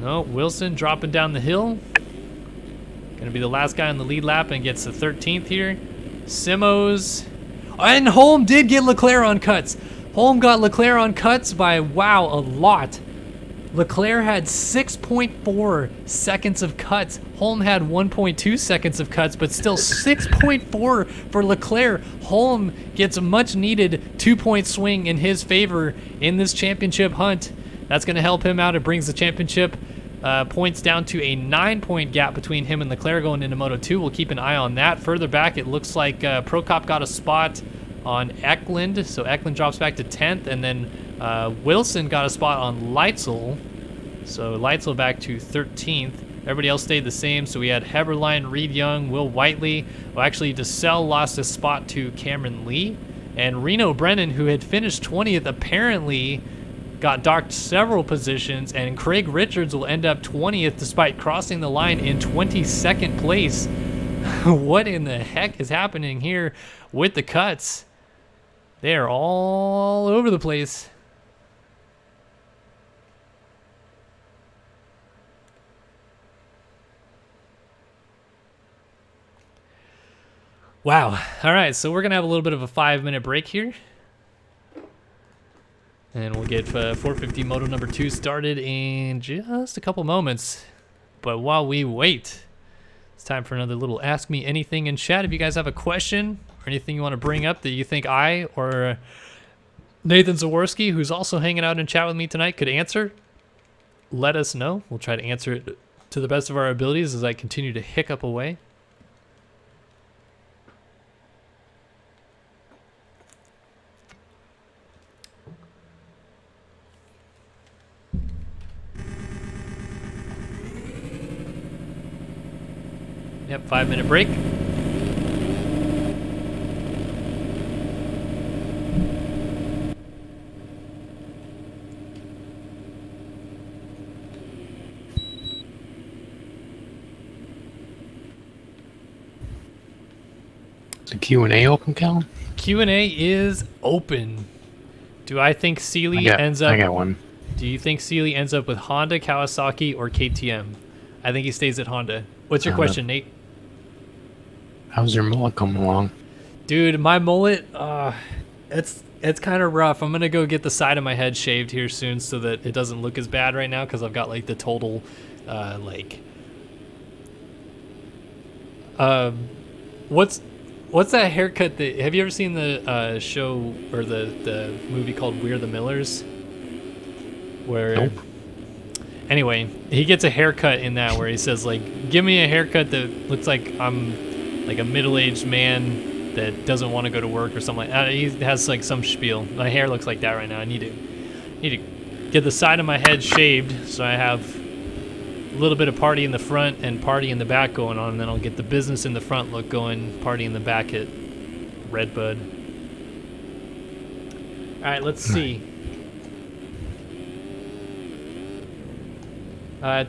No, Wilson dropping down the hill. Going to be the last guy on the lead lap and gets the 13th here. Simos. And Holm did get Leclerc on cuts. Holm got Leclerc on cuts by, wow, a lot. Leclerc had 6.4 seconds of cuts. Holm had 1.2 seconds of cuts, but still 6.4 for Leclerc. Holm gets a much needed 2-point swing in his favor in this championship hunt. That's going to help him out. It brings the championship points down to a 9-point gap between him and Leclerc going into Moto 2. We'll keep an eye on that. Further back, it looks like Prokop got a spot on Eklund, so Eklund drops back to 10th, and then Wilson got a spot on Leitzel, so Leitzel back to 13th. Everybody else stayed the same, so we had Abberline, Reed Young, Will Whiteley. Well, actually, DeSalle lost a spot to Cameron Lee, and Reno Brennan, who had finished 20th, apparently got docked several positions, and Craig Richards will end up 20th despite crossing the line in 22nd place. What in the heck is happening here with the cuts? They are all over the place. Wow. All right, so we're going to have a little bit of a 5-minute break here. And we'll get 450 Moto number 2 started in just a couple moments. But while we wait, it's time for another little Ask Me Anything in chat. If you guys have a question or anything you want to bring up that you think I or Nathan Zaworski, who's also hanging out in chat with me tonight, could answer, let us know. We'll try to answer it to the best of our abilities as I continue to hiccup away. Yep, 5-minute break. Is the Q&A open, Cal? Q&A is open. Do I think Seeley ends up... I got one. Do you think Seeley ends up with Honda, Kawasaki, or KTM? I think he stays at Honda. What's your question, Nate? How's your mullet coming along? Dude, my mullet, it's kind of rough. I'm going to go get the side of my head shaved here soon so that it doesn't look as bad right now because I've got like the total, what's that haircut that, have you ever seen the show or the movie called We're the Millers? Where, nope. Anyway, he gets a haircut in that where he says like, give me a haircut that looks like I'm like a middle-aged man that doesn't want to go to work or something like that. He has like some spiel. My hair looks like that right now. I need to get the side of my head shaved so I have a little bit of party in the front and party in the back going on, and then I'll get the business in the front look going, party in the back at Redbud. All right, let's see.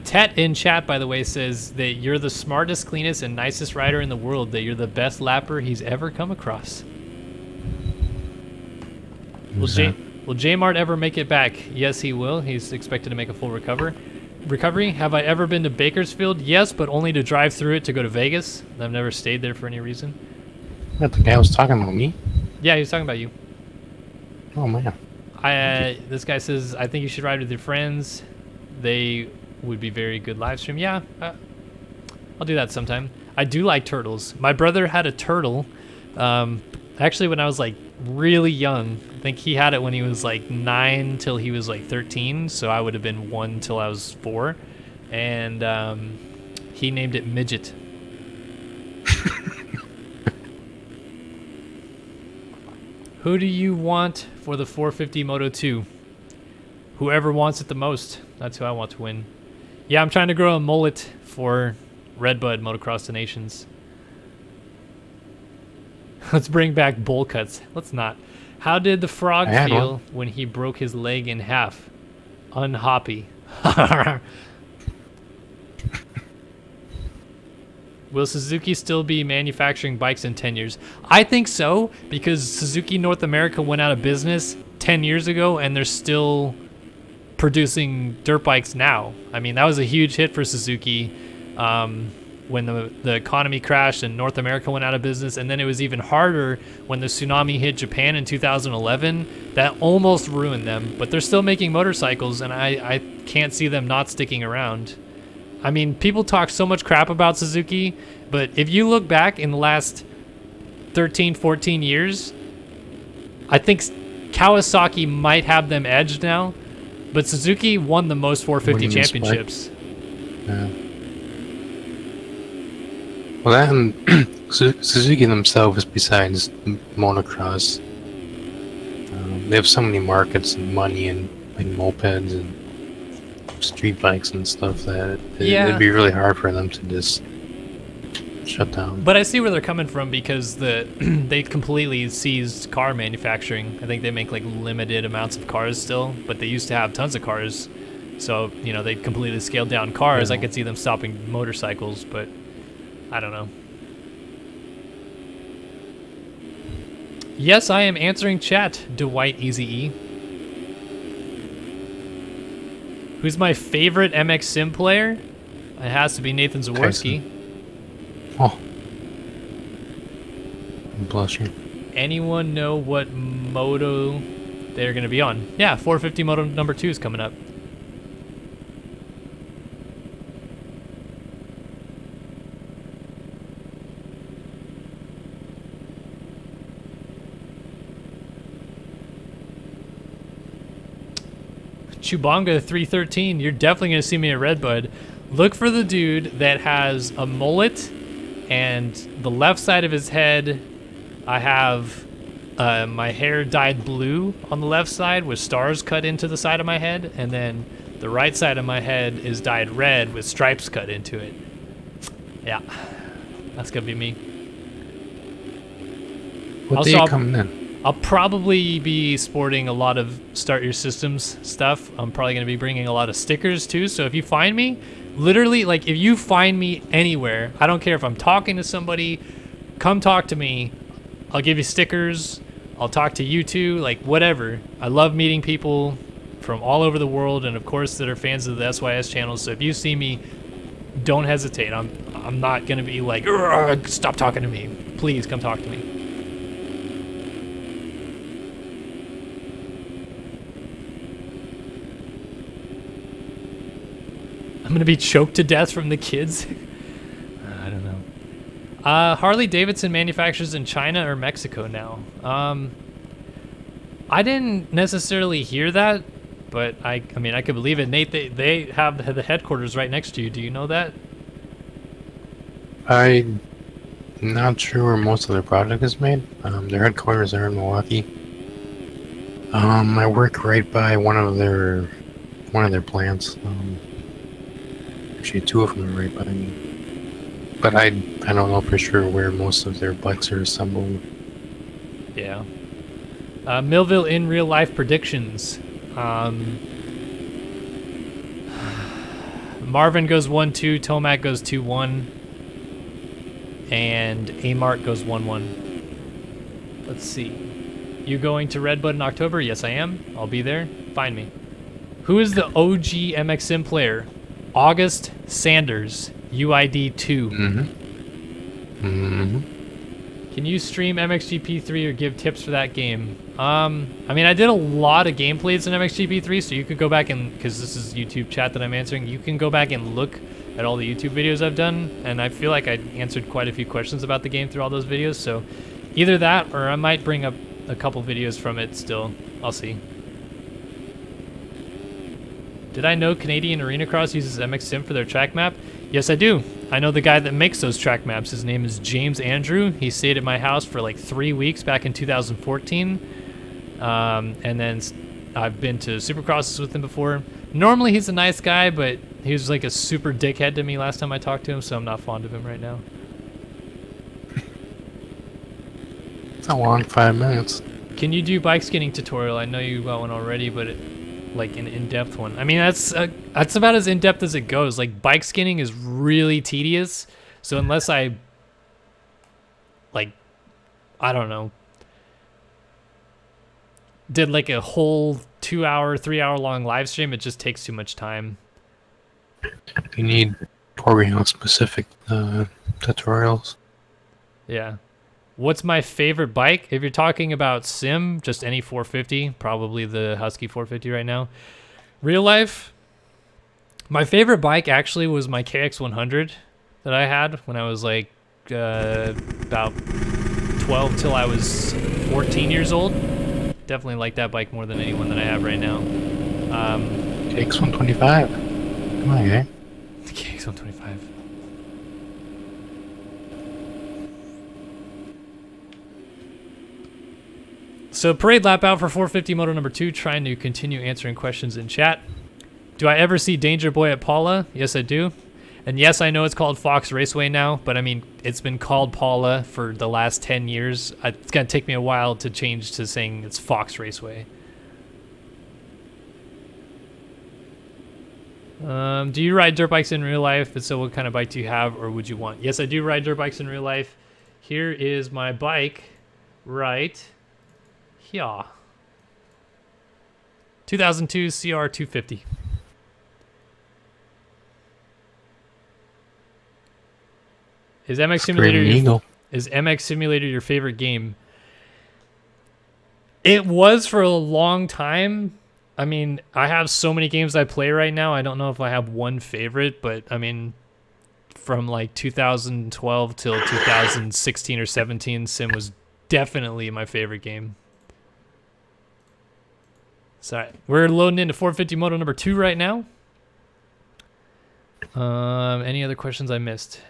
Tet in chat, by the way, says that you're the smartest, cleanest, and nicest rider in the world, that you're the best lapper he's ever come across. Will J-Mart ever make it back? Yes, he will. He's expected to make a full recovery. Have I ever been to Bakersfield? Yes, but only to drive through it to go to Vegas. I've never stayed there for any reason. That the guy was talking about me? Yeah, he was talking about you. Oh, man. This guy says, I think you should ride with your friends. They would be very good live stream. Yeah, I'll do that sometime. I do like turtles. My brother had a turtle actually when I was like really young. I think he had it when he was like 9 till he was like 13, so I would have been 1 till I was 4, and he named it Midget. Who do you want for the 450 Moto 2? Whoever wants it the most. That's who I want to win. Yeah, I'm trying to grow a mullet for Redbud Motocross the Nations. Let's bring back bowl cuts. Let's not. How did the frog feel when he broke his leg in half? Unhappy. Will Suzuki still be manufacturing bikes in 10 years? I think so, because Suzuki North America went out of business 10 years ago, and they're still producing dirt bikes now. I mean, that was a huge hit for Suzuki when the economy crashed and North America went out of business, and then it was even harder when the tsunami hit Japan in 2011. That almost ruined them, but they're still making motorcycles, and I can't see them not sticking around. I mean, people talk so much crap about Suzuki, but if you look back in the last 13, 14 years, I think Kawasaki might have them edged now, but Suzuki won the most 450 championships. Yeah. Well, that and Suzuki themselves, besides motocross, they have so many markets and money and like mopeds and street bikes and stuff that it'd be really hard for them to just shut down. But I see where they're coming from, because they completely seized car manufacturing. I think they make like limited amounts of cars still, but they used to have tons of cars. So, you know, they completely scaled down cars. Yeah. I could see them stopping motorcycles, but I don't know. Yes, I am answering chat, Dwight Easy E. Who's my favorite MX Sim player? It has to be Nathan Zaworski. Oh. Bless you. Anyone know what moto they're going to be on? Yeah, 450 Moto number 2 is coming up. Chubonga 313, you're definitely going to see me at Redbud. Look for the dude that has a mullet, and the left side of his head, I have my hair dyed blue on the left side with stars cut into the side of my head, and then the right side of my head is dyed red with stripes cut into it. Yeah, that's going to be me. What day coming in? I'll probably be sporting a lot of Start Your Systems stuff. I'm probably going to be bringing a lot of stickers too. So if you find me, literally, like if you find me anywhere, I don't care if I'm talking to somebody, come talk to me. I'll give you stickers. I'll talk to you too, like whatever. I love meeting people from all over the world, and of course that are fans of the SYS channel. So if you see me, don't hesitate. I'm not going to be like, stop talking to me. Please come talk to me. I'm going to be choked to death from the kids. I don't know. Harley Davidson manufactures in China or Mexico now. I didn't necessarily hear that, but I mean, I could believe it. Nate, they have the headquarters right next to you. Do you know that? I'm not sure where most of their product is made. Their headquarters are in Milwaukee. I work right by one of their plants. Actually, two of them are right by me. But I don't know for sure where most of their bikes are assembled. Yeah. Millville in real life predictions. Marvin goes 1-2, Tomac goes 2-1, and Amart goes 1-1. Let's see. You going to Redbud in October? Yes, I am. I'll be there. Find me. Who is the OG MX Sim player? August Sanders, UID 2. Can you stream MXGP3 or give tips for that game? I mean, I did a lot of gameplays in MXGP3, so you could go back and, because this is YouTube chat that I'm answering, you can go back and look at all the YouTube videos I've done, and I feel like I answered quite a few questions about the game through all those videos, so either that, or I might bring up a couple videos from it still. I'll see. Did I know Canadian Arena Cross uses MX Sim for their track map? Yes, I do. I know the guy that makes those track maps. His name is James Andrew. He stayed at my house for like 3 weeks back in 2014. And then I've been to Supercrosses with him before. Normally he's a nice guy, but he was like a super dickhead to me last time I talked to him, so I'm not fond of him right now. It's a long 5 minutes. Can you do bike skinning tutorial? I know you got one already, but like an in-depth one. I mean, that's about as in-depth as it goes. Like, bike skinning is really tedious, so unless I, like, I don't know, did like a whole 2-hour, 3-hour long live stream, it just takes too much time. You need program-specific tutorials. Yeah. What's my favorite bike? If you're talking about sim, just any 450, probably the Husky 450 right now. Real life, my favorite bike actually was my KX100 that I had when I was like about 12 till I was 14 years old. Definitely like that bike more than anyone that I have right now. KX125. Come on, guy. The KX125. So parade lap out for 450 moto number 2, trying to continue answering questions in chat. Do I ever see Danger Boy at Paula? Yes, I do. And yes, I know it's called Fox Raceway now, but I mean, it's been called Paula for the last 10 years. It's going to take me a while to change to saying it's Fox Raceway. Do you ride dirt bikes in real life? If so, what kind of bike do you have or would you want? Yes, I do ride dirt bikes in real life. Here is my bike right here. 2002 CR250. Is MX Simulator your favorite game? It was for a long time. I mean, I have so many games I play right now. I don't know if I have one favorite, but I mean, from like 2012 till 2016 or 17, Sim was definitely my favorite game. So we're loading into 450 moto number 2 right now. Any other questions I missed?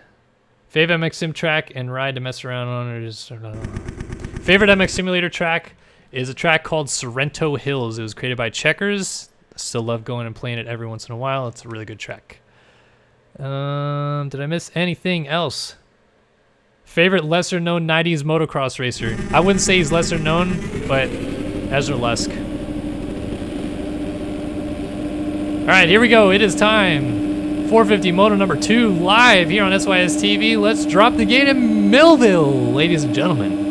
Favorite MX Sim track and ride to mess around on, or just favorite MX Simulator track is a track called Sorrento Hills. It was created by Checkers. I still love going and playing it every once in a while. It's a really good track. Did I miss anything else? Favorite lesser known 90s motocross racer. I wouldn't say he's lesser known, but Ezra Lusk. All right, here we go. It is time. 450 Moto number 2 live here on SYS TV. Let's drop the gate in Millville, ladies and gentlemen.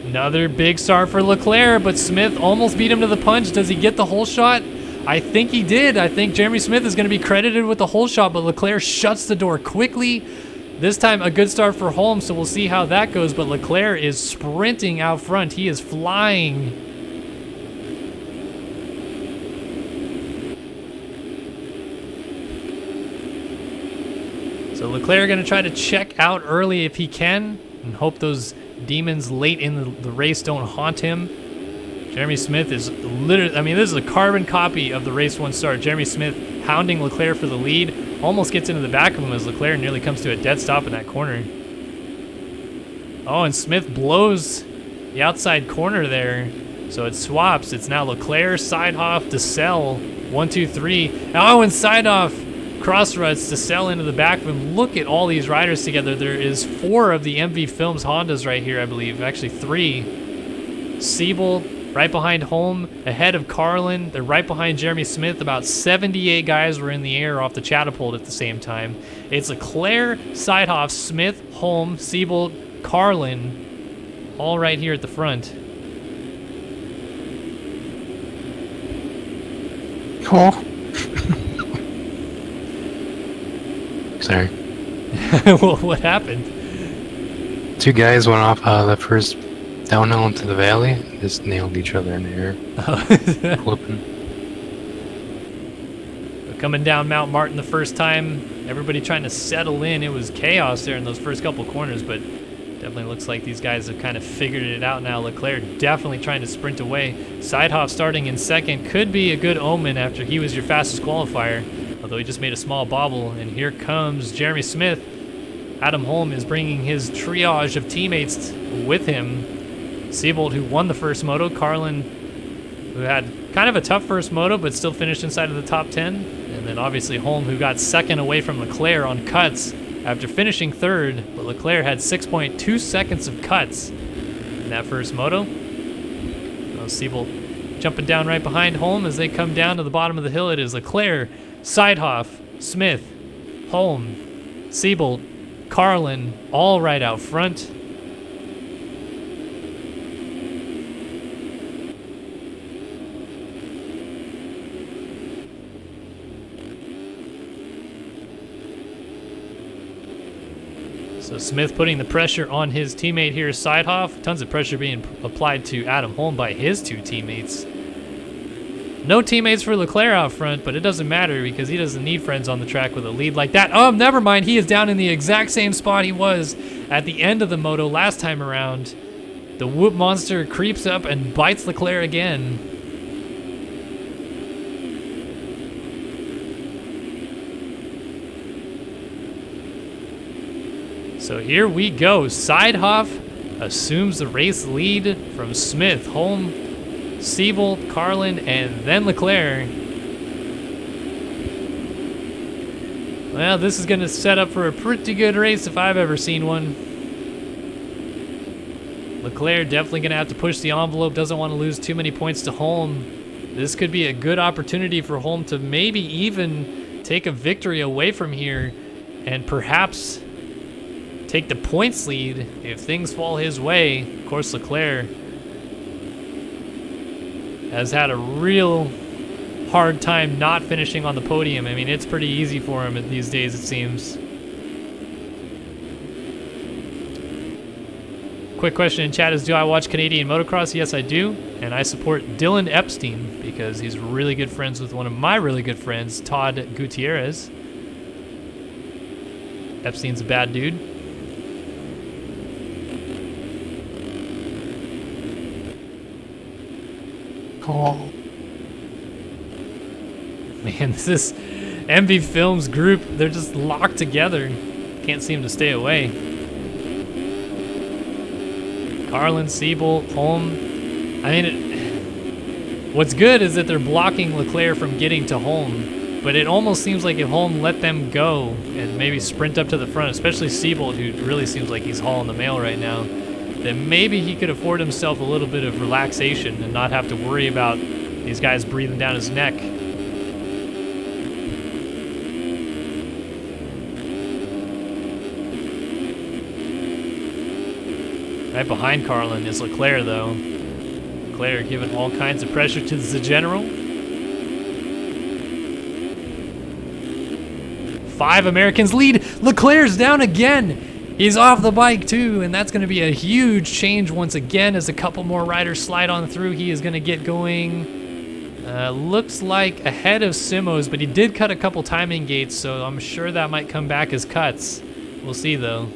Another big start for Leclerc, but Smith almost beat him to the punch. Does he get the whole shot? I think he did. I think Jeremy Smith is going to be credited with the whole shot, but Leclerc shuts the door quickly. This time, a good start for Holmes, so we'll see how that goes, but Leclerc is sprinting out front. He is flying. So Leclerc going to try to check out early if he can and hope those demons late in the race don't haunt him. Jeremy Smith is literally, I mean, this is a carbon copy of the race 1 start. Jeremy Smith hounding Leclerc for the lead, almost gets into the back of him as Leclerc nearly comes to a dead stop in that corner. Oh, and Smith blows the outside corner there, so it swaps. It's now Leclerc, Seidhoff, DeSalle, 1, 2, 3. Oh, and Seidhoff cross ruts DeSalle into the back of him. Look at all these riders together. There is 4 of the MV Films Hondas right here, I believe. Actually 3. Siebel right behind Holm, ahead of Carlin. They're right behind Jeremy Smith. About 78 guys were in the air off the catapult at the same time. It's Leclerc, Seidhoff, Smith, Holm, Siebel, Carlin, all right here at the front. Oh. Sorry. Well, what happened? 2 guys went off the first downhill into the valley and just nailed each other in the air. Flipping. Coming down Mount Martin the first time, everybody trying to settle in. It was chaos there in those first couple corners, but Definitely looks like these guys have kind of figured it out now. Leclerc definitely trying to sprint away. Seidhoff starting in second could be a good omen after he was your fastest qualifier, although he just made a small bobble. And here comes Jeremy Smith. Adam Holm is bringing his triage of teammates with him. Siebold, who won the first moto. Carlin, who had kind of a tough first moto, but still finished inside of the top 10. And then obviously Holm, who got second away from Leclerc on cuts after finishing third, but Leclerc had 6.2 seconds of cuts in that first moto. Siebold jumping down right behind Holm as they come down to the bottom of the hill. It is Leclerc, Seidhoff, Smith, Holm, Siebold, Carlin, all right out front. So Smith putting the pressure on his teammate here, Seidhoff. Tons of pressure being applied to Adam Holm by his two teammates. No teammates for Leclerc out front, but it doesn't matter because he doesn't need friends on the track with a lead like that. Oh, never mind. He is down in the exact same spot he was at the end of the moto last time around. The Whoop Monster creeps up and bites Leclerc again. So here we go. Seidhoff assumes the race lead from Smith, Holm, Siebold, Carlin, and then Leclerc. Well, this is going to set up for a pretty good race if I've ever seen one. Leclerc definitely going to have to push the envelope, doesn't want to lose too many points to Holm. This could be a good opportunity for Holm to maybe even take a victory away from here and perhaps take the points lead if things fall his way. Of course, Leclerc has had a real hard time not finishing on the podium. I mean, it's pretty easy for him these days, it seems. Quick question in chat is, do I watch Canadian motocross? Yes, I do. And I support Dylan Epstein because he's really good friends with one of my really good friends, Todd Gutierrez. Epstein's a bad dude. Oh. Man, this is MV Films group. They're just locked together. Can't seem to stay away. Carlin, Siebold, Holm. I mean, what's good is that they're blocking Leclerc from getting to Holm. But it almost seems like if Holm let them go and maybe sprint up to the front, especially Siebold, who really seems like he's hauling the mail right now, then maybe he could afford himself a little bit of relaxation and not have to worry about these guys breathing down his neck. Right behind Carlin is Leclerc, though. Leclerc giving all kinds of pressure to the general. 5 Americans lead. Leclerc's down again. He's off the bike too, and that's going to be a huge change once again as a couple more riders slide on through. He is going to get going. Looks like ahead of Simos, but he did cut a couple timing gates, so I'm sure that might come back as cuts. We'll see though.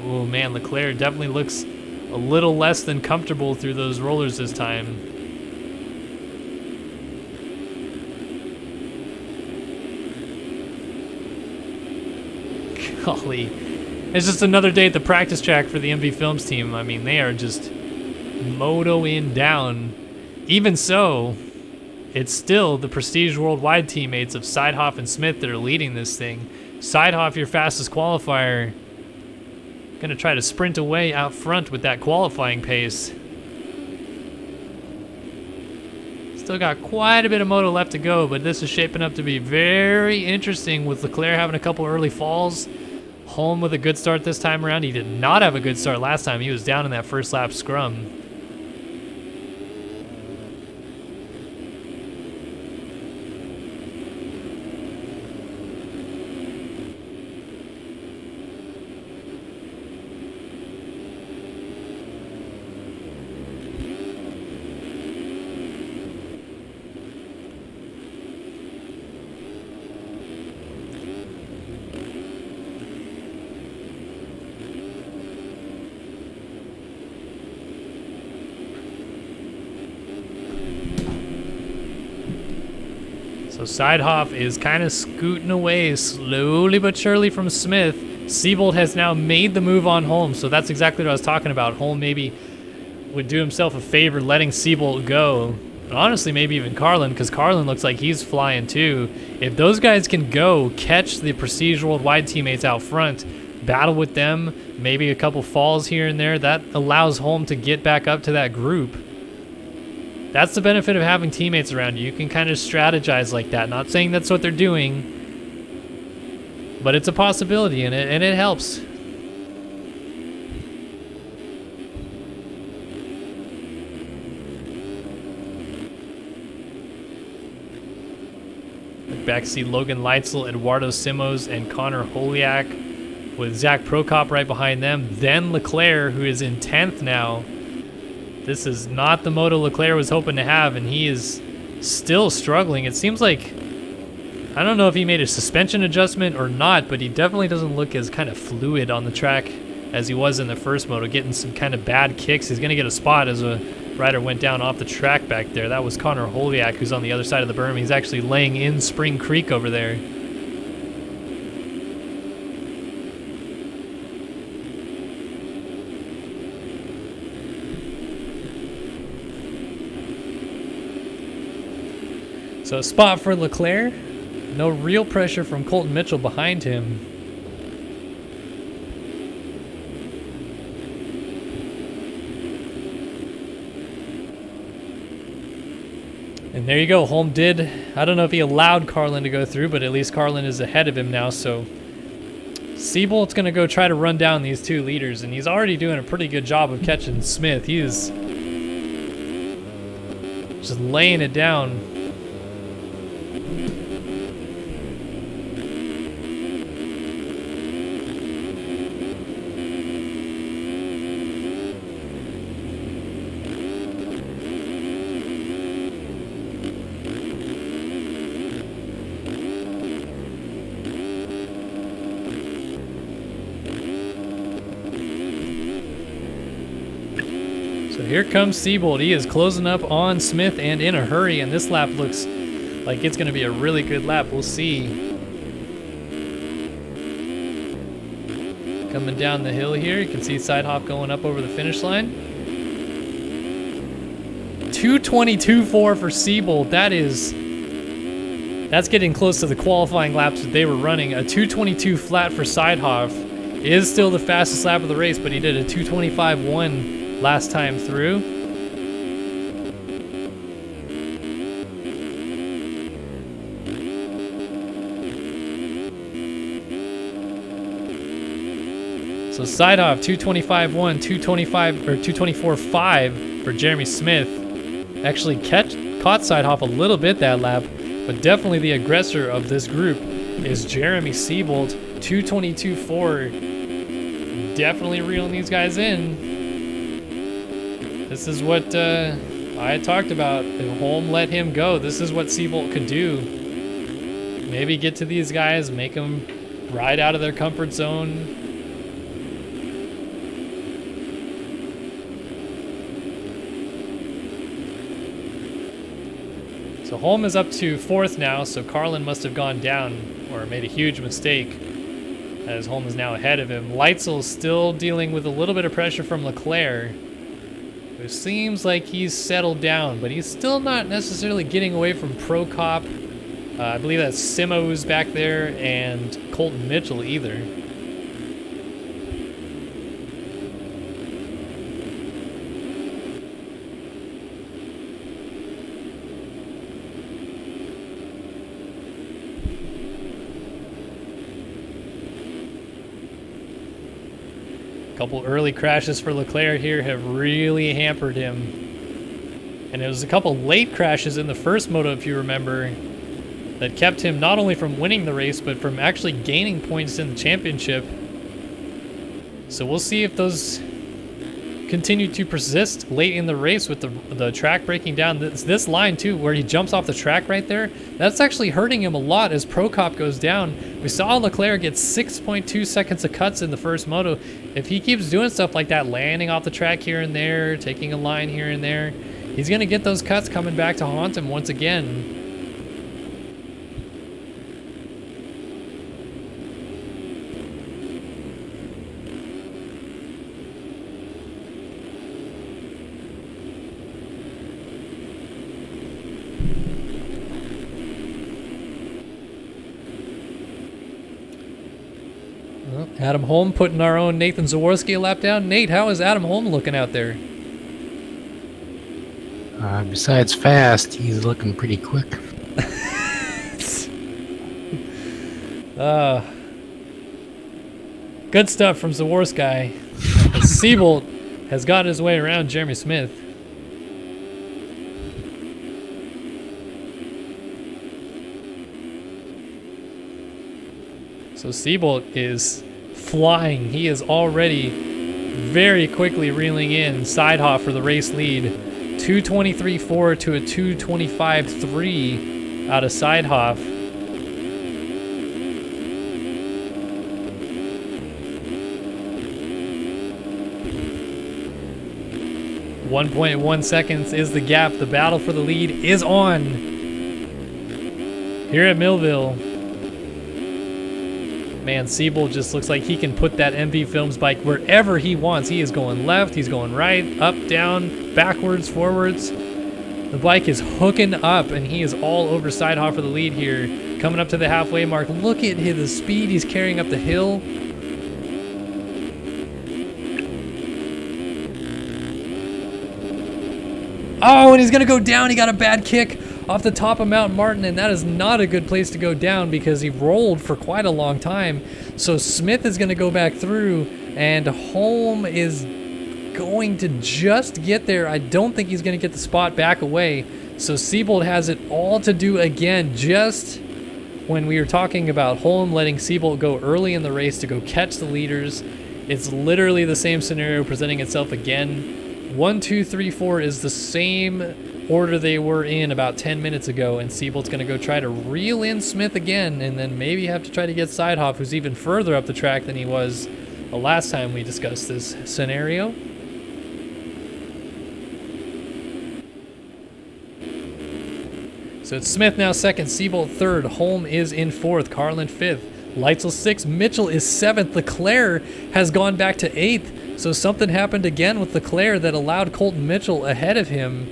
Oh man, Leclerc definitely looks a little less than comfortable through those rollers this time. Golly, it's just another day at the practice track for the MV Films team. I mean, they are just motoing down. Even so, it's still the Prestige Worldwide teammates of Seidhoff and Smith that are leading this thing. Seidhoff, your fastest qualifier, gonna try to sprint away out front with that qualifying pace. Still got quite a bit of moto left to go, but this is shaping up to be very interesting with Leclerc having a couple early falls. Holm with a good start this time around. He did not have a good start last time. He was down in that first lap scrum. So Sidehoff is kind of scooting away slowly but surely from Smith. Siebold has now made the move on Holm, so that's exactly what I was talking about. Holm maybe would do himself a favor letting Siebold go. And honestly, maybe even Carlin, because Carlin looks like he's flying too. If those guys can go catch the Prestige Worldwide teammates out front, battle with them, maybe a couple falls here and there, that allows Holm to get back up to that group. That's the benefit of having teammates around you. You can kind of strategize like that. Not saying that's what they're doing, but it's a possibility, and it helps. Look back, see Logan Leitzel, Eduardo Simos, and Connor Holiak with Zach Prokop right behind them. Then Leclerc, who is in 10th now. This is not the moto Leclerc was hoping to have, and he is still struggling. It seems like, I don't know if he made a suspension adjustment or not, but he definitely doesn't look as kind of fluid on the track as he was in the first moto, getting some kind of bad kicks. He's going to get a spot as a rider went down off the track back there. That was Connor Holiak, who's on the other side of the berm. He's actually laying in Spring Creek over there. So a spot for Leclerc. No real pressure from Colton Mitchell behind him. And there you go. Holm did, I don't know if he allowed Carlin to go through, but at least Carlin is ahead of him now. So Siebold's going to go try to run down these two leaders, and he's already doing a pretty good job of catching Smith. He is just laying it down. So here comes Siebold. He is closing up on Smith and in a hurry, and this lap looks like it's going to be a really good lap. We'll see. Coming down the hill here, you can see Sidehoff going up over the finish line. 2:22.4 for Siebold. That's getting close to the qualifying laps that they were running. A 2:22 flat for Sidehoff is still the fastest lap of the race, but he did a 2:25.1 last time through. So Sidehoff 2:25.1, 2:25 or 2:24.5 for Jeremy Smith. Actually caught Sidehoff a little bit that lap, but definitely the aggressor of this group is Jeremy Siebold. 2:22.4, definitely reeling these guys in. This is what I had talked about. If Holm let him go, this is what Siebold could do. Maybe get to these guys, make them ride out of their comfort zone. So Holm is up to 4th now, so Carlin must have gone down or made a huge mistake, as Holm is now ahead of him. Leitzel still dealing with a little bit of pressure from Leclerc. It seems like he's settled down, but he's still not necessarily getting away from Prokop. I believe that's Simos back there, and Colton Mitchell either. Couple early crashes for Leclerc here have really hampered him. And it was a couple late crashes in the first moto, if you remember, that kept him not only from winning the race, but from actually gaining points in the championship. So we'll see if those continue to persist late in the race with the track breaking down. This line too, where he jumps off the track right there, that's actually hurting him a lot as Prokop goes down. We saw Leclerc get 6.2 seconds of cuts in the first moto. If he keeps doing stuff like that, landing off the track here and there, taking a line here and there, he's going to get those cuts coming back to haunt him once again. Well, Adam Holm putting our own Nathan Zaworski a lap down. Nate, how is Adam Holm looking out there? Besides fast, he's looking pretty quick. Good stuff from Zaworski. Siebold has got his way around Jeremy Smith. So Siebold is flying. He is already very quickly reeling in Sidehoff for the race lead. 2:23.4 to a 2:25.3 out of Sidehoff. 1.1 seconds is the gap. The battle for the lead is on here at Millville. Man, Siebold just looks like he can put that MP Films bike wherever he wants. He is going left, he's going right, up, down, backwards, forwards. The bike is hooking up, and he is all over Sidehoff for the lead here. Coming up to the halfway mark. Look at the speed he's carrying up the hill. Oh, and he's going to go down. He got a bad kick off the top of Mount Martin, and that is not a good place to go down because he rolled for quite a long time. So Smith is going to go back through, and Holm is going to just get there. I don't think he's going to get the spot back away. So Siebold has it all to do again, just when we were talking about Holm letting Siebold go early in the race to go catch the leaders. It's literally the same scenario presenting itself again. 1, 2, 3, 4 is the same order they were in about 10 minutes ago, and Siebold's going to go try to reel in Smith again, and then maybe have to try to get Sidehoff, who's even further up the track than he was the last time we discussed this scenario. So it's Smith now second, Siebold third, Holm is in fourth, Carlin fifth, Leitzel sixth, Mitchell is seventh, Leclerc has gone back to eighth. So something happened again with Leclerc that allowed Colton Mitchell ahead of him.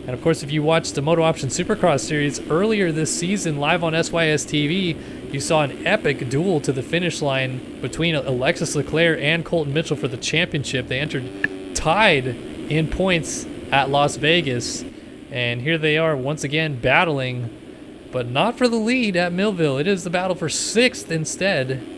And of course, if you watched the Moto Option Supercross series earlier this season live on SYS TV, you saw an epic duel to the finish line between Alexis Leclerc and Colton Mitchell for the championship. They entered tied in points at Las Vegas. And here they are once again battling, but not for the lead at Millville. It is the battle for sixth instead.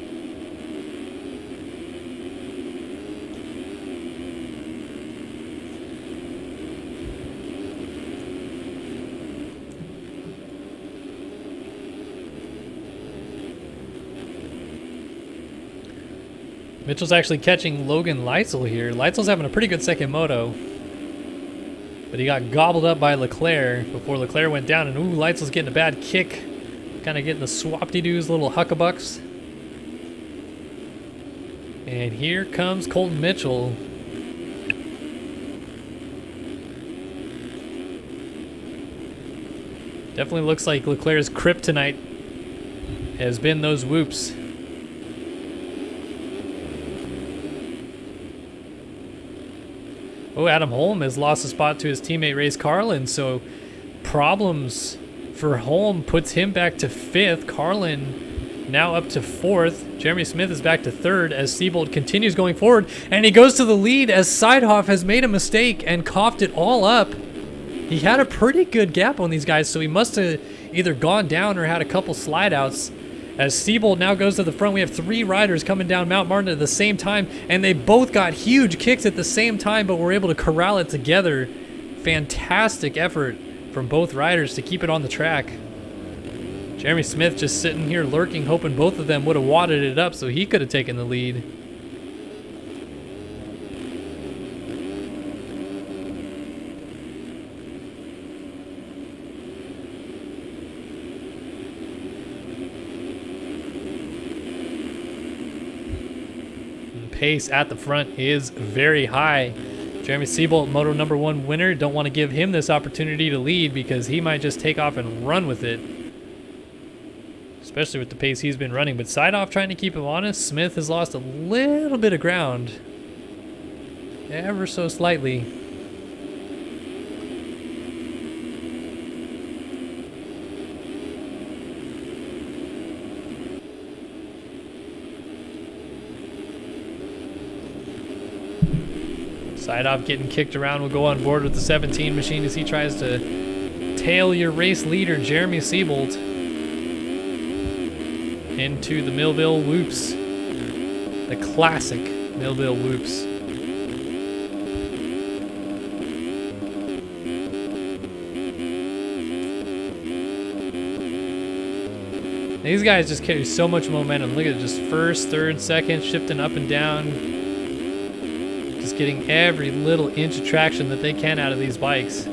Mitchell's actually catching Logan Leitzel here. Leitzel's having a pretty good second moto, but he got gobbled up by Leclerc before Leclerc went down. And ooh, Leitzel's getting a bad kick. Kind of getting the swap-de-doos, little huckabucks. And here comes Colton Mitchell. Definitely looks like Leclerc's kryptonite has been those whoops. Oh, Adam Holm has lost a spot to his teammate Race Carlin, so problems for Holm puts him back to fifth. Carlin now up to fourth. Jeremy Smith is back to third as Siebold continues going forward, and he goes to the lead as Sidehoff has made a mistake and coughed it all up. He had a pretty good gap on these guys, so he must have either gone down or had a couple slide outs. As Siebold now goes to the front, we have three riders coming down Mount Martin at the same time, and they both got huge kicks at the same time, but were able to corral it together. Fantastic effort from both riders to keep it on the track. Jeremy Smith just sitting here lurking, hoping both of them would have wadded it up so he could have taken the lead. Pace at the front is very high. Jeremy Siebold, Moto number 1 winner. Don't want to give him this opportunity to lead because he might just take off and run with it, especially with the pace he's been running. But Sidehoff trying to keep him honest. Smith has lost a little bit of ground, ever so slightly. Sideoff getting kicked around will go on board with the 17 machine as he tries to tail your race leader, Jeremy Siebold, into the Millville Loops. The classic Millville Loops. These guys just carry so much momentum. Look at it, just first, third, second, shifting up and down. Just getting every little inch of traction that they can out of these bikes.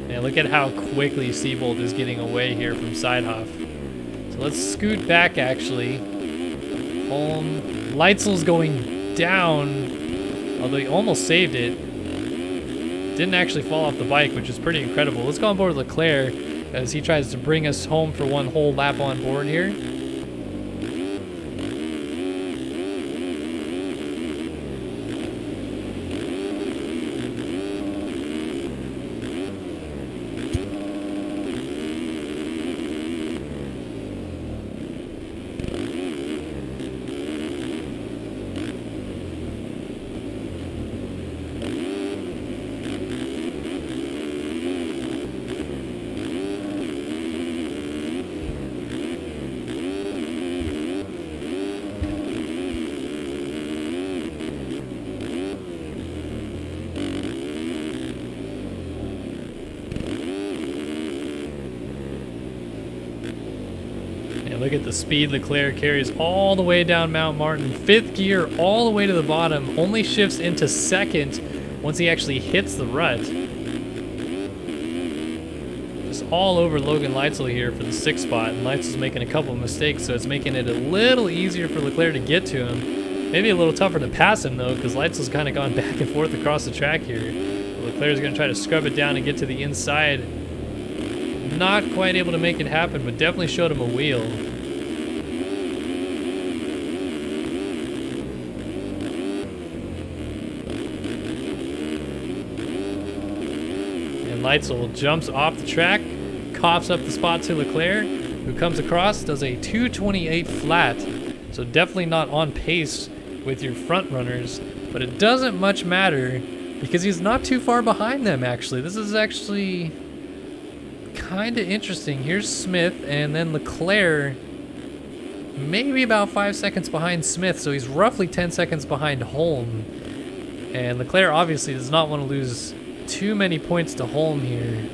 And look at how quickly Siebold is getting away here from Sidehoff. So let's scoot back actually. Leitzel's going down. Although he almost saved it. Didn't actually fall off the bike, which is pretty incredible. Let's go on board with Leclerc as he tries to bring us home for one whole lap on board here. Look at the speed Leclerc carries all the way down Mount Martin. 5th gear all the way to the bottom. Only shifts into 2nd once he actually hits the rut. Just all over Logan Leitzel here for the 6th spot. And Leitzel's making a couple of mistakes, so it's making it a little easier for Leclerc to get to him. Maybe a little tougher to pass him, though, because Leitzel's kind of gone back and forth across the track here. Leclerc's going to try to scrub it down and get to the inside. Not quite able to make it happen, but definitely showed him a wheel. Leitzel jumps off the track, coughs up the spot to Leclerc, who comes across, does a 228 flat. So definitely not on pace with your front runners, but it doesn't much matter because he's not too far behind them actually. This is actually kind of interesting. Here's Smith and then Leclerc, maybe about 5 seconds behind Smith, so he's roughly 10 seconds behind Holm. And Leclerc obviously does not want to lose too many points to Holm here.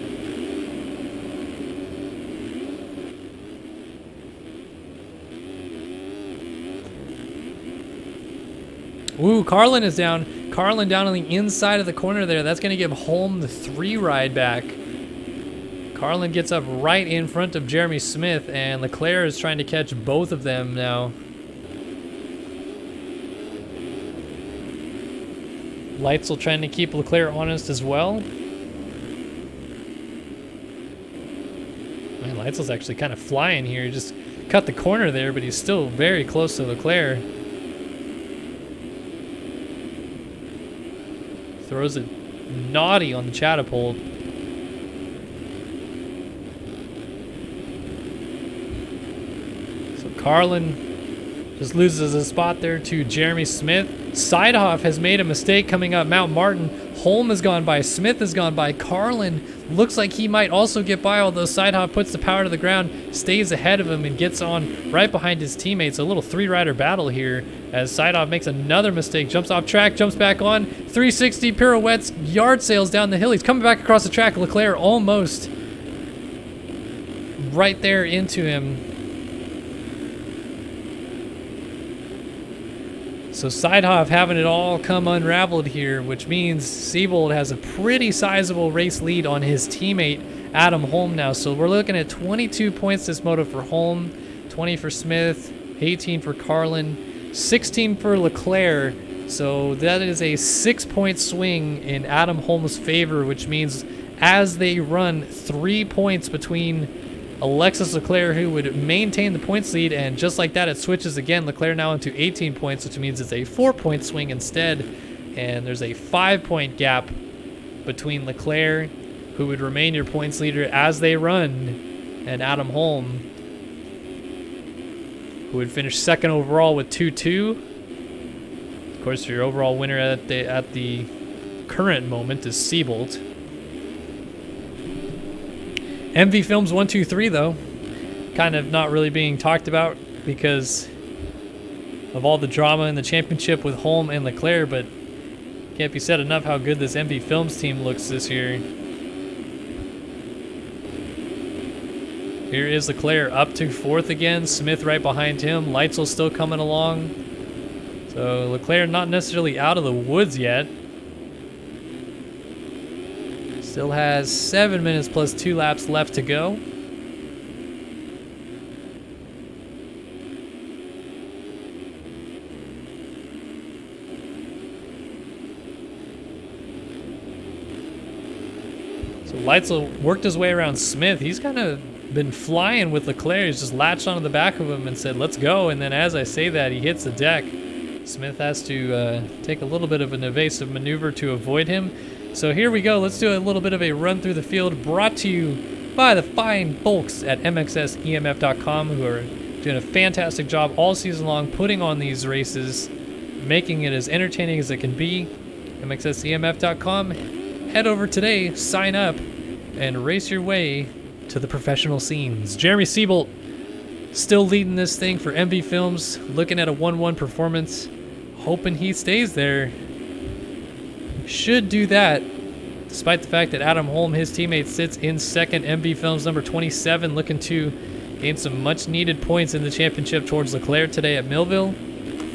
Ooh, Carlin is down. Carlin down on the inside of the corner there. That's going to give Holm the 3 ride back. Carlin gets up right in front of Jeremy Smith, and Leclerc is trying to catch both of them now. Leitzel trying to keep Leclerc honest as well. Man, Leitzel's actually kind of flying here. He just cut the corner there, but he's still very close to Leclerc. Throws it naughty on the catapult. So Carlin just loses a spot there to Jeremy Smith. Sidehoff has made a mistake coming up Mount Martin. Holm has gone by. Smith has gone by. Carlin looks like he might also get by, although Sidehoff puts the power to the ground, stays ahead of him, and gets on right behind his teammates. A little 3-rider battle here as Sidehoff makes another mistake. Jumps off track, jumps back on. 360 pirouettes, yard sails down the hill. He's coming back across the track. Leclerc almost right there into him. So Sidehoff having it all come unraveled here, which means Siebold has a pretty sizable race lead on his teammate, Adam Holm now. So we're looking at 22 points this moto for Holm, 20 for Smith, 18 for Carlin, 16 for Leclerc. So that is a 6-point swing in Adam Holm's favor, which means as they run 3 points between Alexis Leclerc, who would maintain the points lead, and just like that it switches again. Leclerc now into 18 points, which means it's a 4-point swing instead, and there's a 5-point gap between Leclerc, who would remain your points leader as they run and Adam Holm, who would finish second overall with 2-2. Of course, your overall winner at the current moment is Siebold. MV Films 1-2-3 though, kind of not really being talked about because of all the drama in the championship with Holm and Leclerc, but can't be said enough how good this MV Films team looks this year. Here is Leclerc up to fourth again. Smith right behind him. Leitzel still coming along. So Leclerc not necessarily out of the woods yet. Still has 7 minutes plus 2 laps left to go. So Leitzel worked his way around Smith. He's kind of been flying with Leclerc. He's just latched onto the back of him and said, let's go. And then as I say that, he hits the deck. Smith has to take a little bit of an evasive maneuver to avoid him. So here we go. Let's do a little bit of a run through the field, brought to you by the fine folks at MXSEMF.com, who are doing a fantastic job all season long putting on these races, making it as entertaining as it can be. MXSEMF.com. Head over today, sign up, and race your way to the professional scenes. Jeremy Siebold still leading this thing for MV Films, looking at a 1-1 performance, hoping he stays there. Should do that, despite the fact that Adam Holm, his teammate, sits in second. MV Films number 27, looking to gain some much needed points in the championship towards Leclerc today at Millville.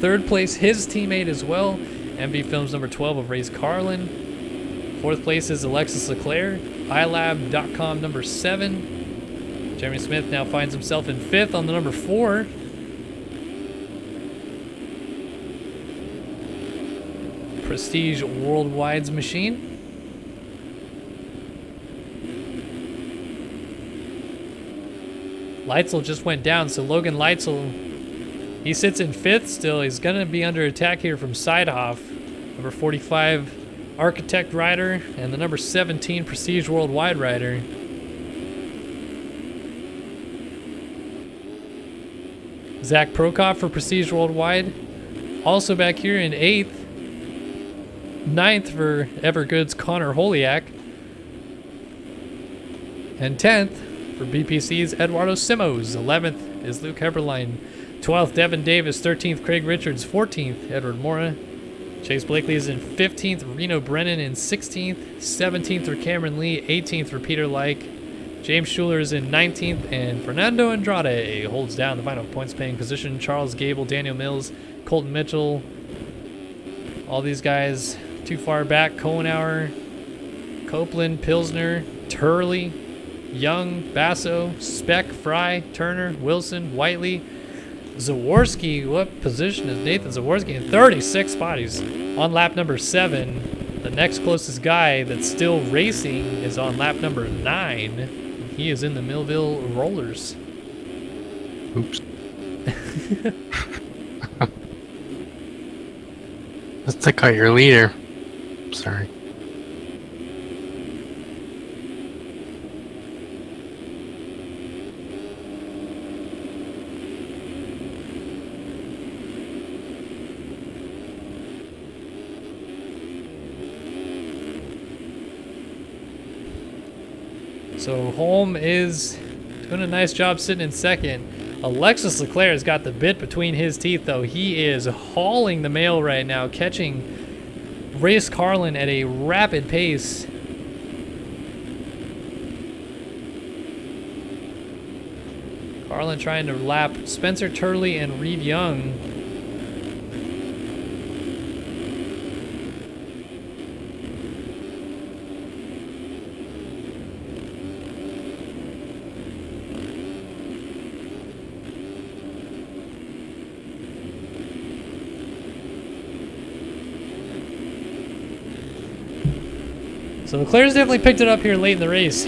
Third place, his teammate as well, MV Films number 12 of Ray's Carlin. Fourth place is Alexis Leclerc, iLab.com number 7. Jeremy Smith now finds himself in fifth on the number 4. Prestige Worldwide's machine. Leitzel just went down, so Logan Leitzel, he sits in fifth still. He's going to be under attack here from Seidhoff, number 45 Architect rider, and the number 17 Prestige Worldwide rider. Zach Prokop for Prestige Worldwide, also back here in 8th. 9th for Evergood's Connor Holiak. And 10th for BPC's Eduardo Simos. 11th is Luke Abberline. 12th, Devin Davis. 13th, Craig Richards. 14th, Edward Mora. Chase Blakely is in 15th. Reno Brennan in 16th. 17th for Cameron Lee. 18th for Peter Like. James Schuler is in 19th. And Fernando Andrade holds down the final points paying position. Charles Gable, Daniel Mills, Colton Mitchell. All these guys too far back. Cohenauer, Copeland, Pilsner, Turley, Young, Basso, Speck, Fry, Turner, Wilson, Whiteley, Zaworski. What position is Nathan Zaworski in? 36 spot. He's on lap number 7. The next closest guy that's still racing is on lap number 9. He is in the Millville Rollers. Oops. Let's take out your leader. Sorry. So Holm is doing a nice job sitting in second. Alexis Leclerc has got the bit between his teeth, though. He is hauling the mail right now, catching Race Carlin at a rapid pace. Carlin trying to lap Spencer Turley and Reed Young. So Leclerc's definitely picked it up here late in the race.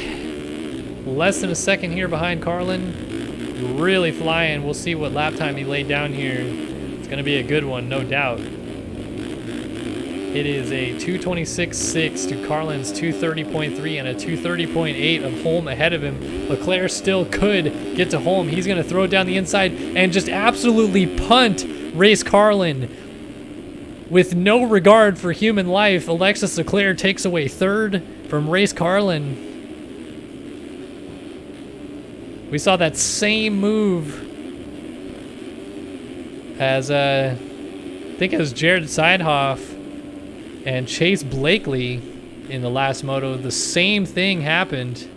Less than a second here behind Carlin. Really flying. We'll see what lap time he laid down here. It's going to be a good one, no doubt. It is a 226.6 to Carlin's 230.3 and a 230.8 of Holm ahead of him. Leclerc still could get to Holm. He's going to throw it down the inside and just absolutely punt Race Carlin. With no regard for human life, Alexis Leclerc takes away third from Race Carlin. We saw that same move as, I think it was Jared Seidhoff and Chase Blakely in the last moto. The same thing happened.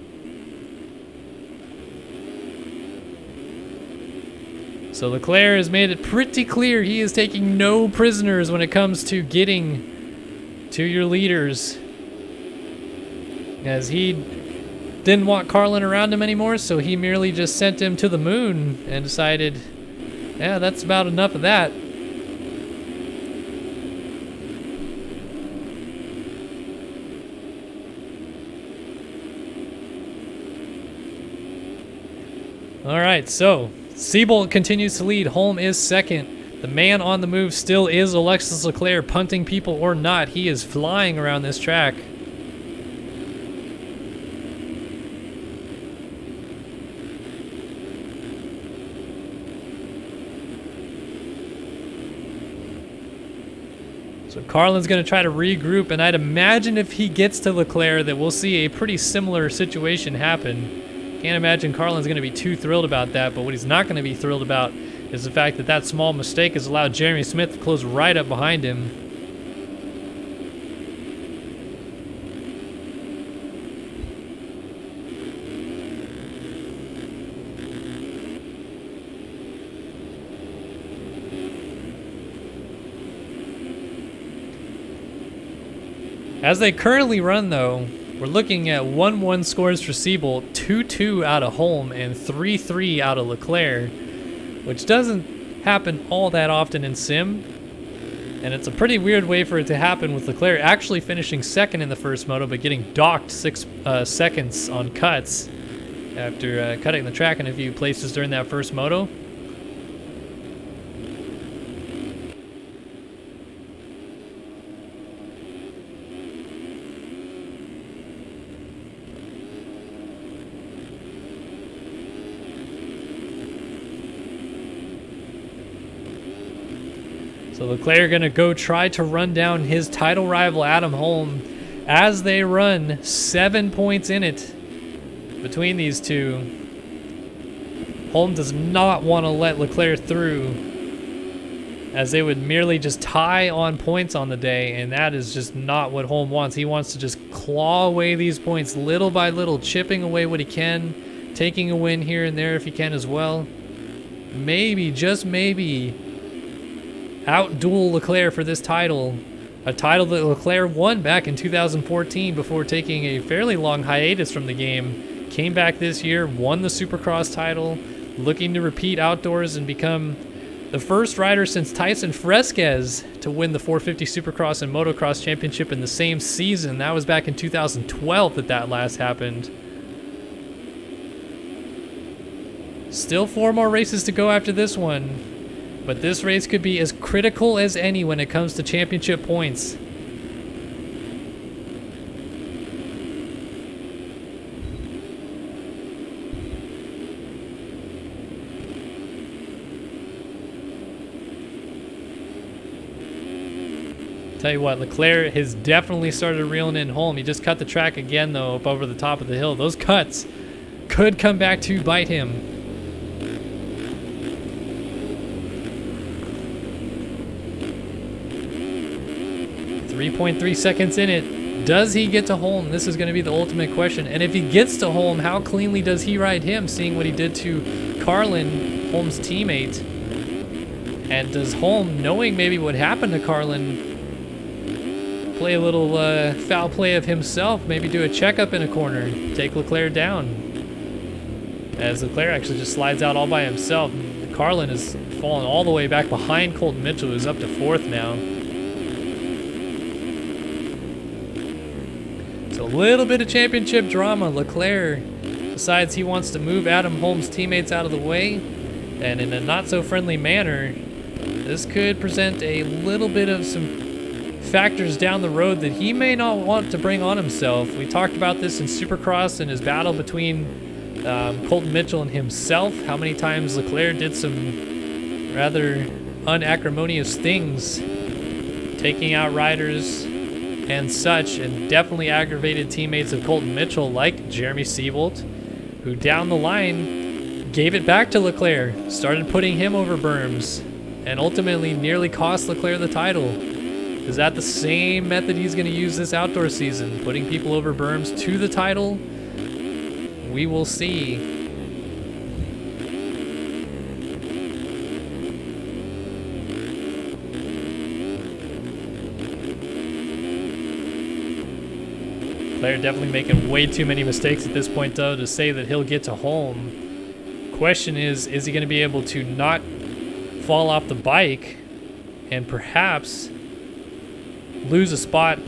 So Leclerc has made it pretty clear he is taking no prisoners when it comes to getting to your leaders, as he didn't want Carlin around him anymore, so he merely just sent him to the moon and decided, yeah, that's about enough of that. All right, so Seabolt continues to lead. Holm is second. The man on the move still is Alexis Leclerc, punting people or not. He is flying around this track. So Carlin's going to try to regroup, and I'd imagine if he gets to Leclerc that we'll see a pretty similar situation happen. Can't imagine Carlin's going to be too thrilled about that, but what he's not going to be thrilled about is the fact that that small mistake has allowed Jeremy Smith to close right up behind him. As they currently run, though, we're looking at 1-1 scores for Seabolt, 2-2 out of Holm, and 3-3 out of Leclerc, which doesn't happen all that often in Sim. And it's a pretty weird way for it to happen, with Leclerc actually finishing second in the first moto, but getting docked 6 seconds on cuts after cutting the track in a few places during that first moto. So Leclerc going to go try to run down his title rival Adam Holm as they run. 7 points in it between these two. Holm does not want to let Leclerc through, as they would merely just tie on points on the day, and that is just not what Holm wants. He wants to just claw away these points little by little, chipping away what he can, taking a win here and there if he can as well. Maybe, just maybe, outduel Leclerc for this title, a title that Leclerc won back in 2014 before taking a fairly long hiatus from the game. Came back this year, won the Supercross title, looking to repeat outdoors and become the first rider since Tyson Fresquez to win the 450 Supercross and Motocross Championship in the same season. That was back in 2012 that last happened. Still 4 more races to go after this one. But this race could be as critical as any when it comes to championship points. Tell you what, Leclerc has definitely started reeling in Holm. He just cut the track again, though, up over the top of the hill. Those cuts could come back to bite him. 3.3 seconds in it. Does he get to Holm? This is going to be the ultimate question. And if he gets to Holm, how cleanly does he ride him, seeing what he did to Carlin, Holm's teammate? And does Holm, knowing maybe what happened to Carlin, play a little foul play of himself, maybe do a checkup in a corner, take Leclerc down? As Leclerc actually just slides out all by himself. Carlin is falling all the way back behind Colton Mitchell, who's up to 4th now. So a little bit of championship drama. Leclerc decides he wants to move Adam Holm's teammates out of the way, and in a not so friendly manner, this could present a little bit of some factors down the road that he may not want to bring on himself. We talked about this in Supercross and his battle between Colton Mitchell and himself. How many times Leclerc did some rather unacrimonious things, taking out riders and such, and definitely aggravated teammates of Colton Mitchell like Jeremy Seebold, who down the line gave it back to Leclerc, started putting him over berms, and ultimately nearly cost Leclerc the title. Is that the same method he's going to use this outdoor season, putting people over berms to the title? We will see. Leclerc definitely making way too many mistakes at this point, though, to say that he'll get to home. Question is he going to be able to not fall off the bike and perhaps lose a spot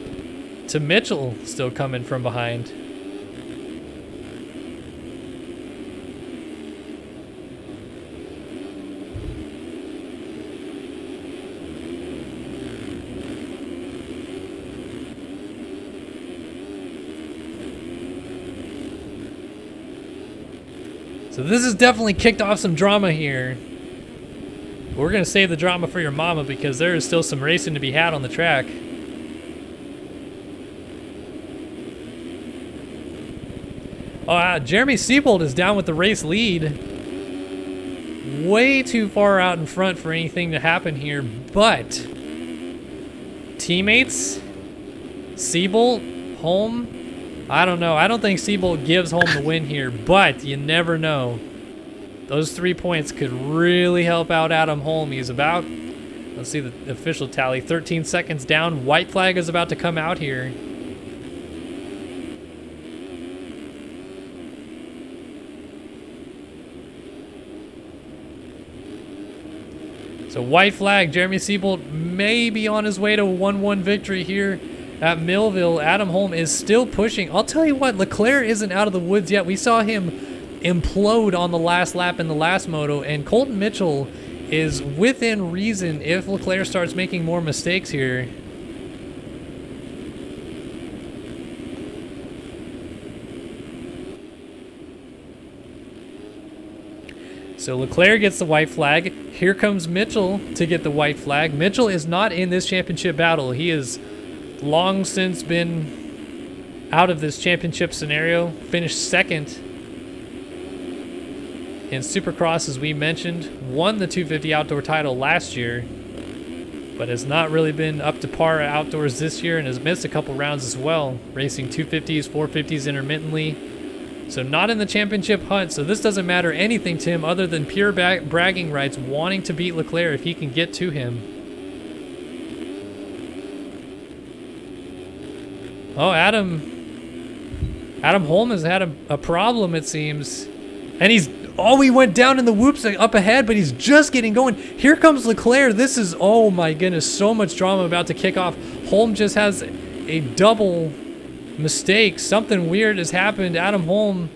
to Mitchell still coming from behind? So this has definitely kicked off some drama here. We're going to save the drama for your mama because there is still some racing to be had on the track. Oh, Jeremy Seebold is down with the race lead. Way too far out in front for anything to happen here, but teammates, Seebold, home, I don't know. I don't think Seebold gives home the win here, but you never know. Those 3 points could really help out Adam Holm. He's about, let's see the official tally, 13 seconds down. White flag is about to come out here. So white flag, Jeremy Seebold may be on his way to a 1-1 victory here at Millville. Adam Holm is still pushing. I'll tell you what, Leclerc isn't out of the woods yet. We saw him implode on the last lap in the last moto, and Colton Mitchell is within reason if Leclerc starts making more mistakes here. So Leclerc gets the white flag. Here comes Mitchell to get the white flag. Mitchell is not in this championship battle. He is long since been out of this championship scenario. Finished second in Supercross, as we mentioned. Won the 250 outdoor title last year, but has not really been up to par outdoors this year and has missed a couple rounds as well, racing 250s, 450s intermittently. So not in the championship hunt, so this doesn't matter anything to him other than pure bragging rights, wanting to beat Leclerc if he can get to him. Oh, Adam Holm has had a problem, it seems. And he went down in the whoops up ahead, but he's just getting going. Here comes Leclerc. This is, oh my goodness, so much drama about to kick off. Holm just has a double mistake. Something weird has happened. Adam Holm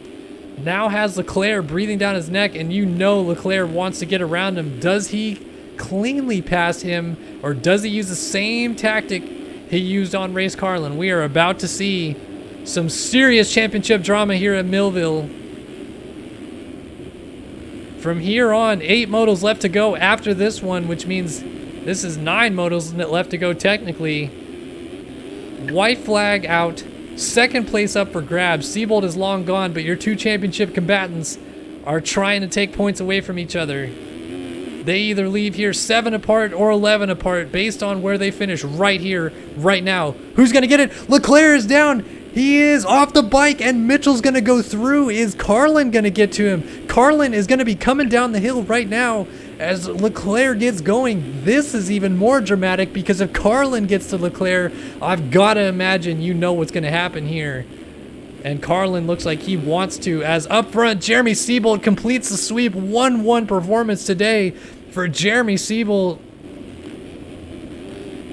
now has Leclerc breathing down his neck, and you know Leclerc wants to get around him. Does he cleanly pass him, or does he use the same tactic he used on Race Carlin? We are about to see some serious championship drama here at Millville. From here on, 8 motos left to go after this one, which means this is 9 motos left to go technically. White flag out. Second place up for grabs. Seebold is long gone, but your 2 championship combatants are trying to take points away from each other. They either leave here 7 apart or 11 apart based on where they finish right here, right now. Who's going to get it? Leclerc is down. He is off the bike, and Mitchell's going to go through. Is Carlin going to get to him? Carlin is going to be coming down the hill right now as Leclerc gets going. This is even more dramatic because if Carlin gets to Leclerc, I've got to imagine you know what's going to happen here. And Carlin looks like he wants to, as up front, Jeremy Seebold completes the sweep. 1-1 performance today for Jeremy Seebold.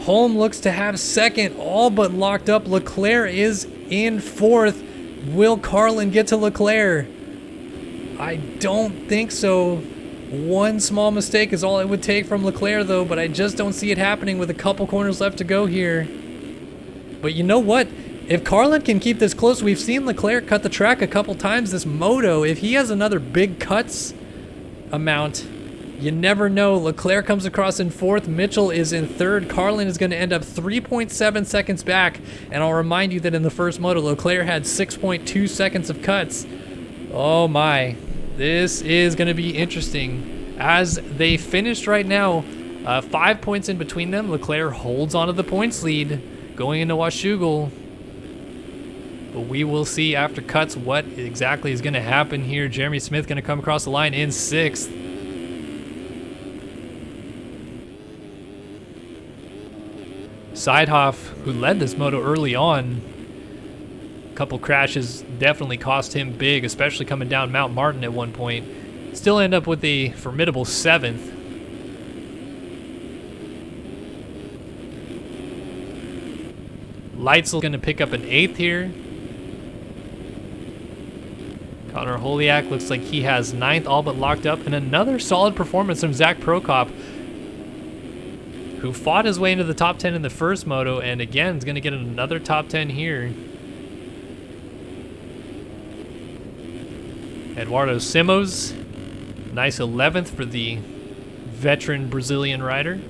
Holm looks to have second, all but locked up. Leclerc is in fourth. Will Carlin get to Leclerc? I don't think so. One small mistake is all it would take from Leclerc, though, but I just don't see it happening with a couple corners left to go here. But you know what? If Carlin can keep this close, we've seen Leclerc cut the track a couple times this moto. If he has another big cuts amount, you never know. Leclerc comes across in 4th. Mitchell is in 3rd. Carlin is going to end up 3.7 seconds back. And I'll remind you that in the first moto, Leclerc had 6.2 seconds of cuts. Oh my. This is going to be interesting. As they finished right now, 5 points in between them. Leclerc holds onto the points lead going into Washougal. But we will see after cuts what exactly is going to happen here. Jeremy Smith going to come across the line in 6th. Seidhoff, who led this moto early on, a couple crashes definitely cost him big, especially coming down Mount Martin at one point. Still end up with a formidable 7th. Leitzel going to pick up an 8th here. Connor Holiak looks like he has 9th, all but locked up. And another solid performance from Zach Prokop, who fought his way into the top 10 in the first moto, and again is going to get another top 10 here. Eduardo Simos, nice 11th for the veteran Brazilian rider.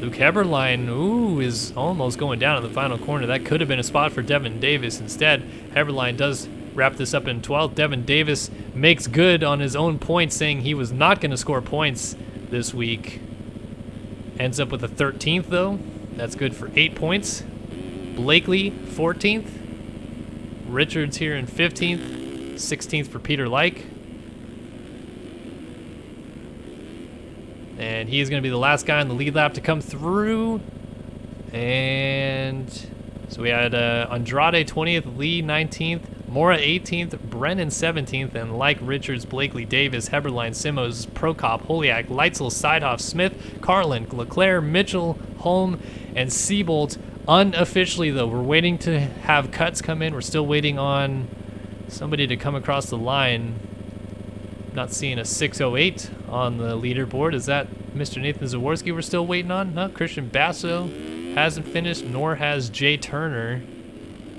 Luke Abberline, is almost going down in the final corner. That could have been a spot for Devin Davis. Instead, Abberline does wrap this up in 12th. Devin Davis makes good on his own points, saying he was not going to score points this week. Ends up with a 13th, though. That's good for 8 points. Blakely, 14th. Richards here in 15th. 16th for Peter Like. And he's going to be the last guy on the lead lap to come through. And so we had Andrade 20th, Lee 19th, Mora 18th, Brennan 17th, and Like, Richards, Blakely, Davis, Heberline, Simos, Prokop, Holiak, Leitzel, Seidhoff, Smith, Carlin, Leclerc, Mitchell, Holm, and Seabolt. Unofficially, though, we're waiting to have cuts come in. We're still waiting on somebody to come across the line. Not seeing a 608 on the leaderboard. Is that Mr. Nathan Zaworski we're still waiting on? No, Christian Basso hasn't finished, nor has Jay Turner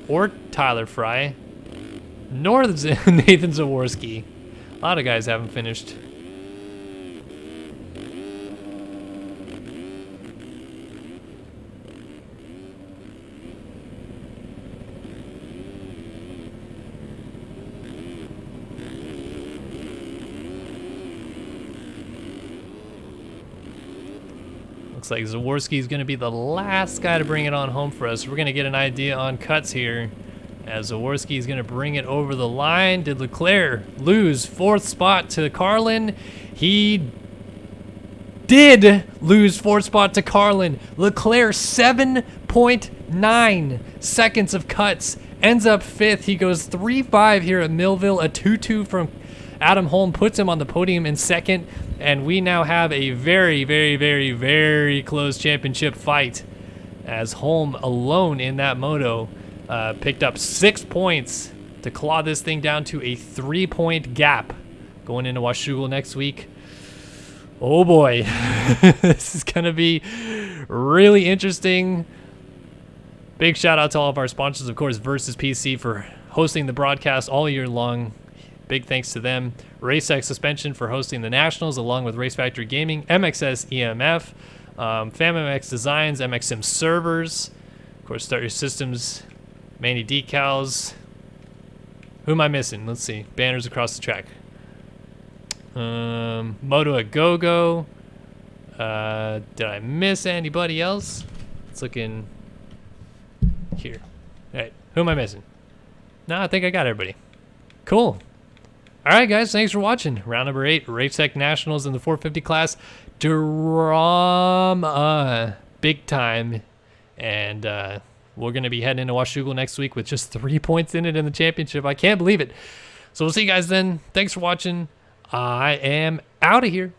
or Tyler Fry, nor Nathan Zaworski. A lot of guys haven't finished. Looks like Zaworski is going to be the last guy to bring it on home for us. We're going to get an idea on cuts here, as Zaworski is going to bring it over the line. Did Leclerc lose 4th spot to Carlin? He did lose 4th spot to Carlin. Leclerc 7.9 seconds of cuts. Ends up 5th. He goes 3.5 here at Millville. A 2.2 from Adam Holm puts him on the podium in 2nd. And we now have a very, very, very, very close championship fight, as Holm alone in that moto picked up 6 points to claw this thing down to a 3-point gap going into Washougal next week. Oh boy, this is going to be really interesting. Big shout out to all of our sponsors, of course, Versus PC for hosting the broadcast all year long. Big thanks to them. RaceX Suspension for hosting the Nationals, along with Race Factory Gaming, MXS EMF, FamMX Designs, MX Sim Servers, of course, Start Your Systems, Manny Decals. Who am I missing? Let's see. Banners across the track. Moto a Go-Go. Did I miss anybody else? It's looking here. All right. Who am I missing? No, I think I got everybody. Cool. All right, guys, thanks for watching. Round number 8, RaceTech Nationals in the 450 class. Drama. Big time. And we're going to be heading into Washougal next week with just 3 points in it in the championship. I can't believe it. So we'll see you guys then. Thanks for watching. I am out of here.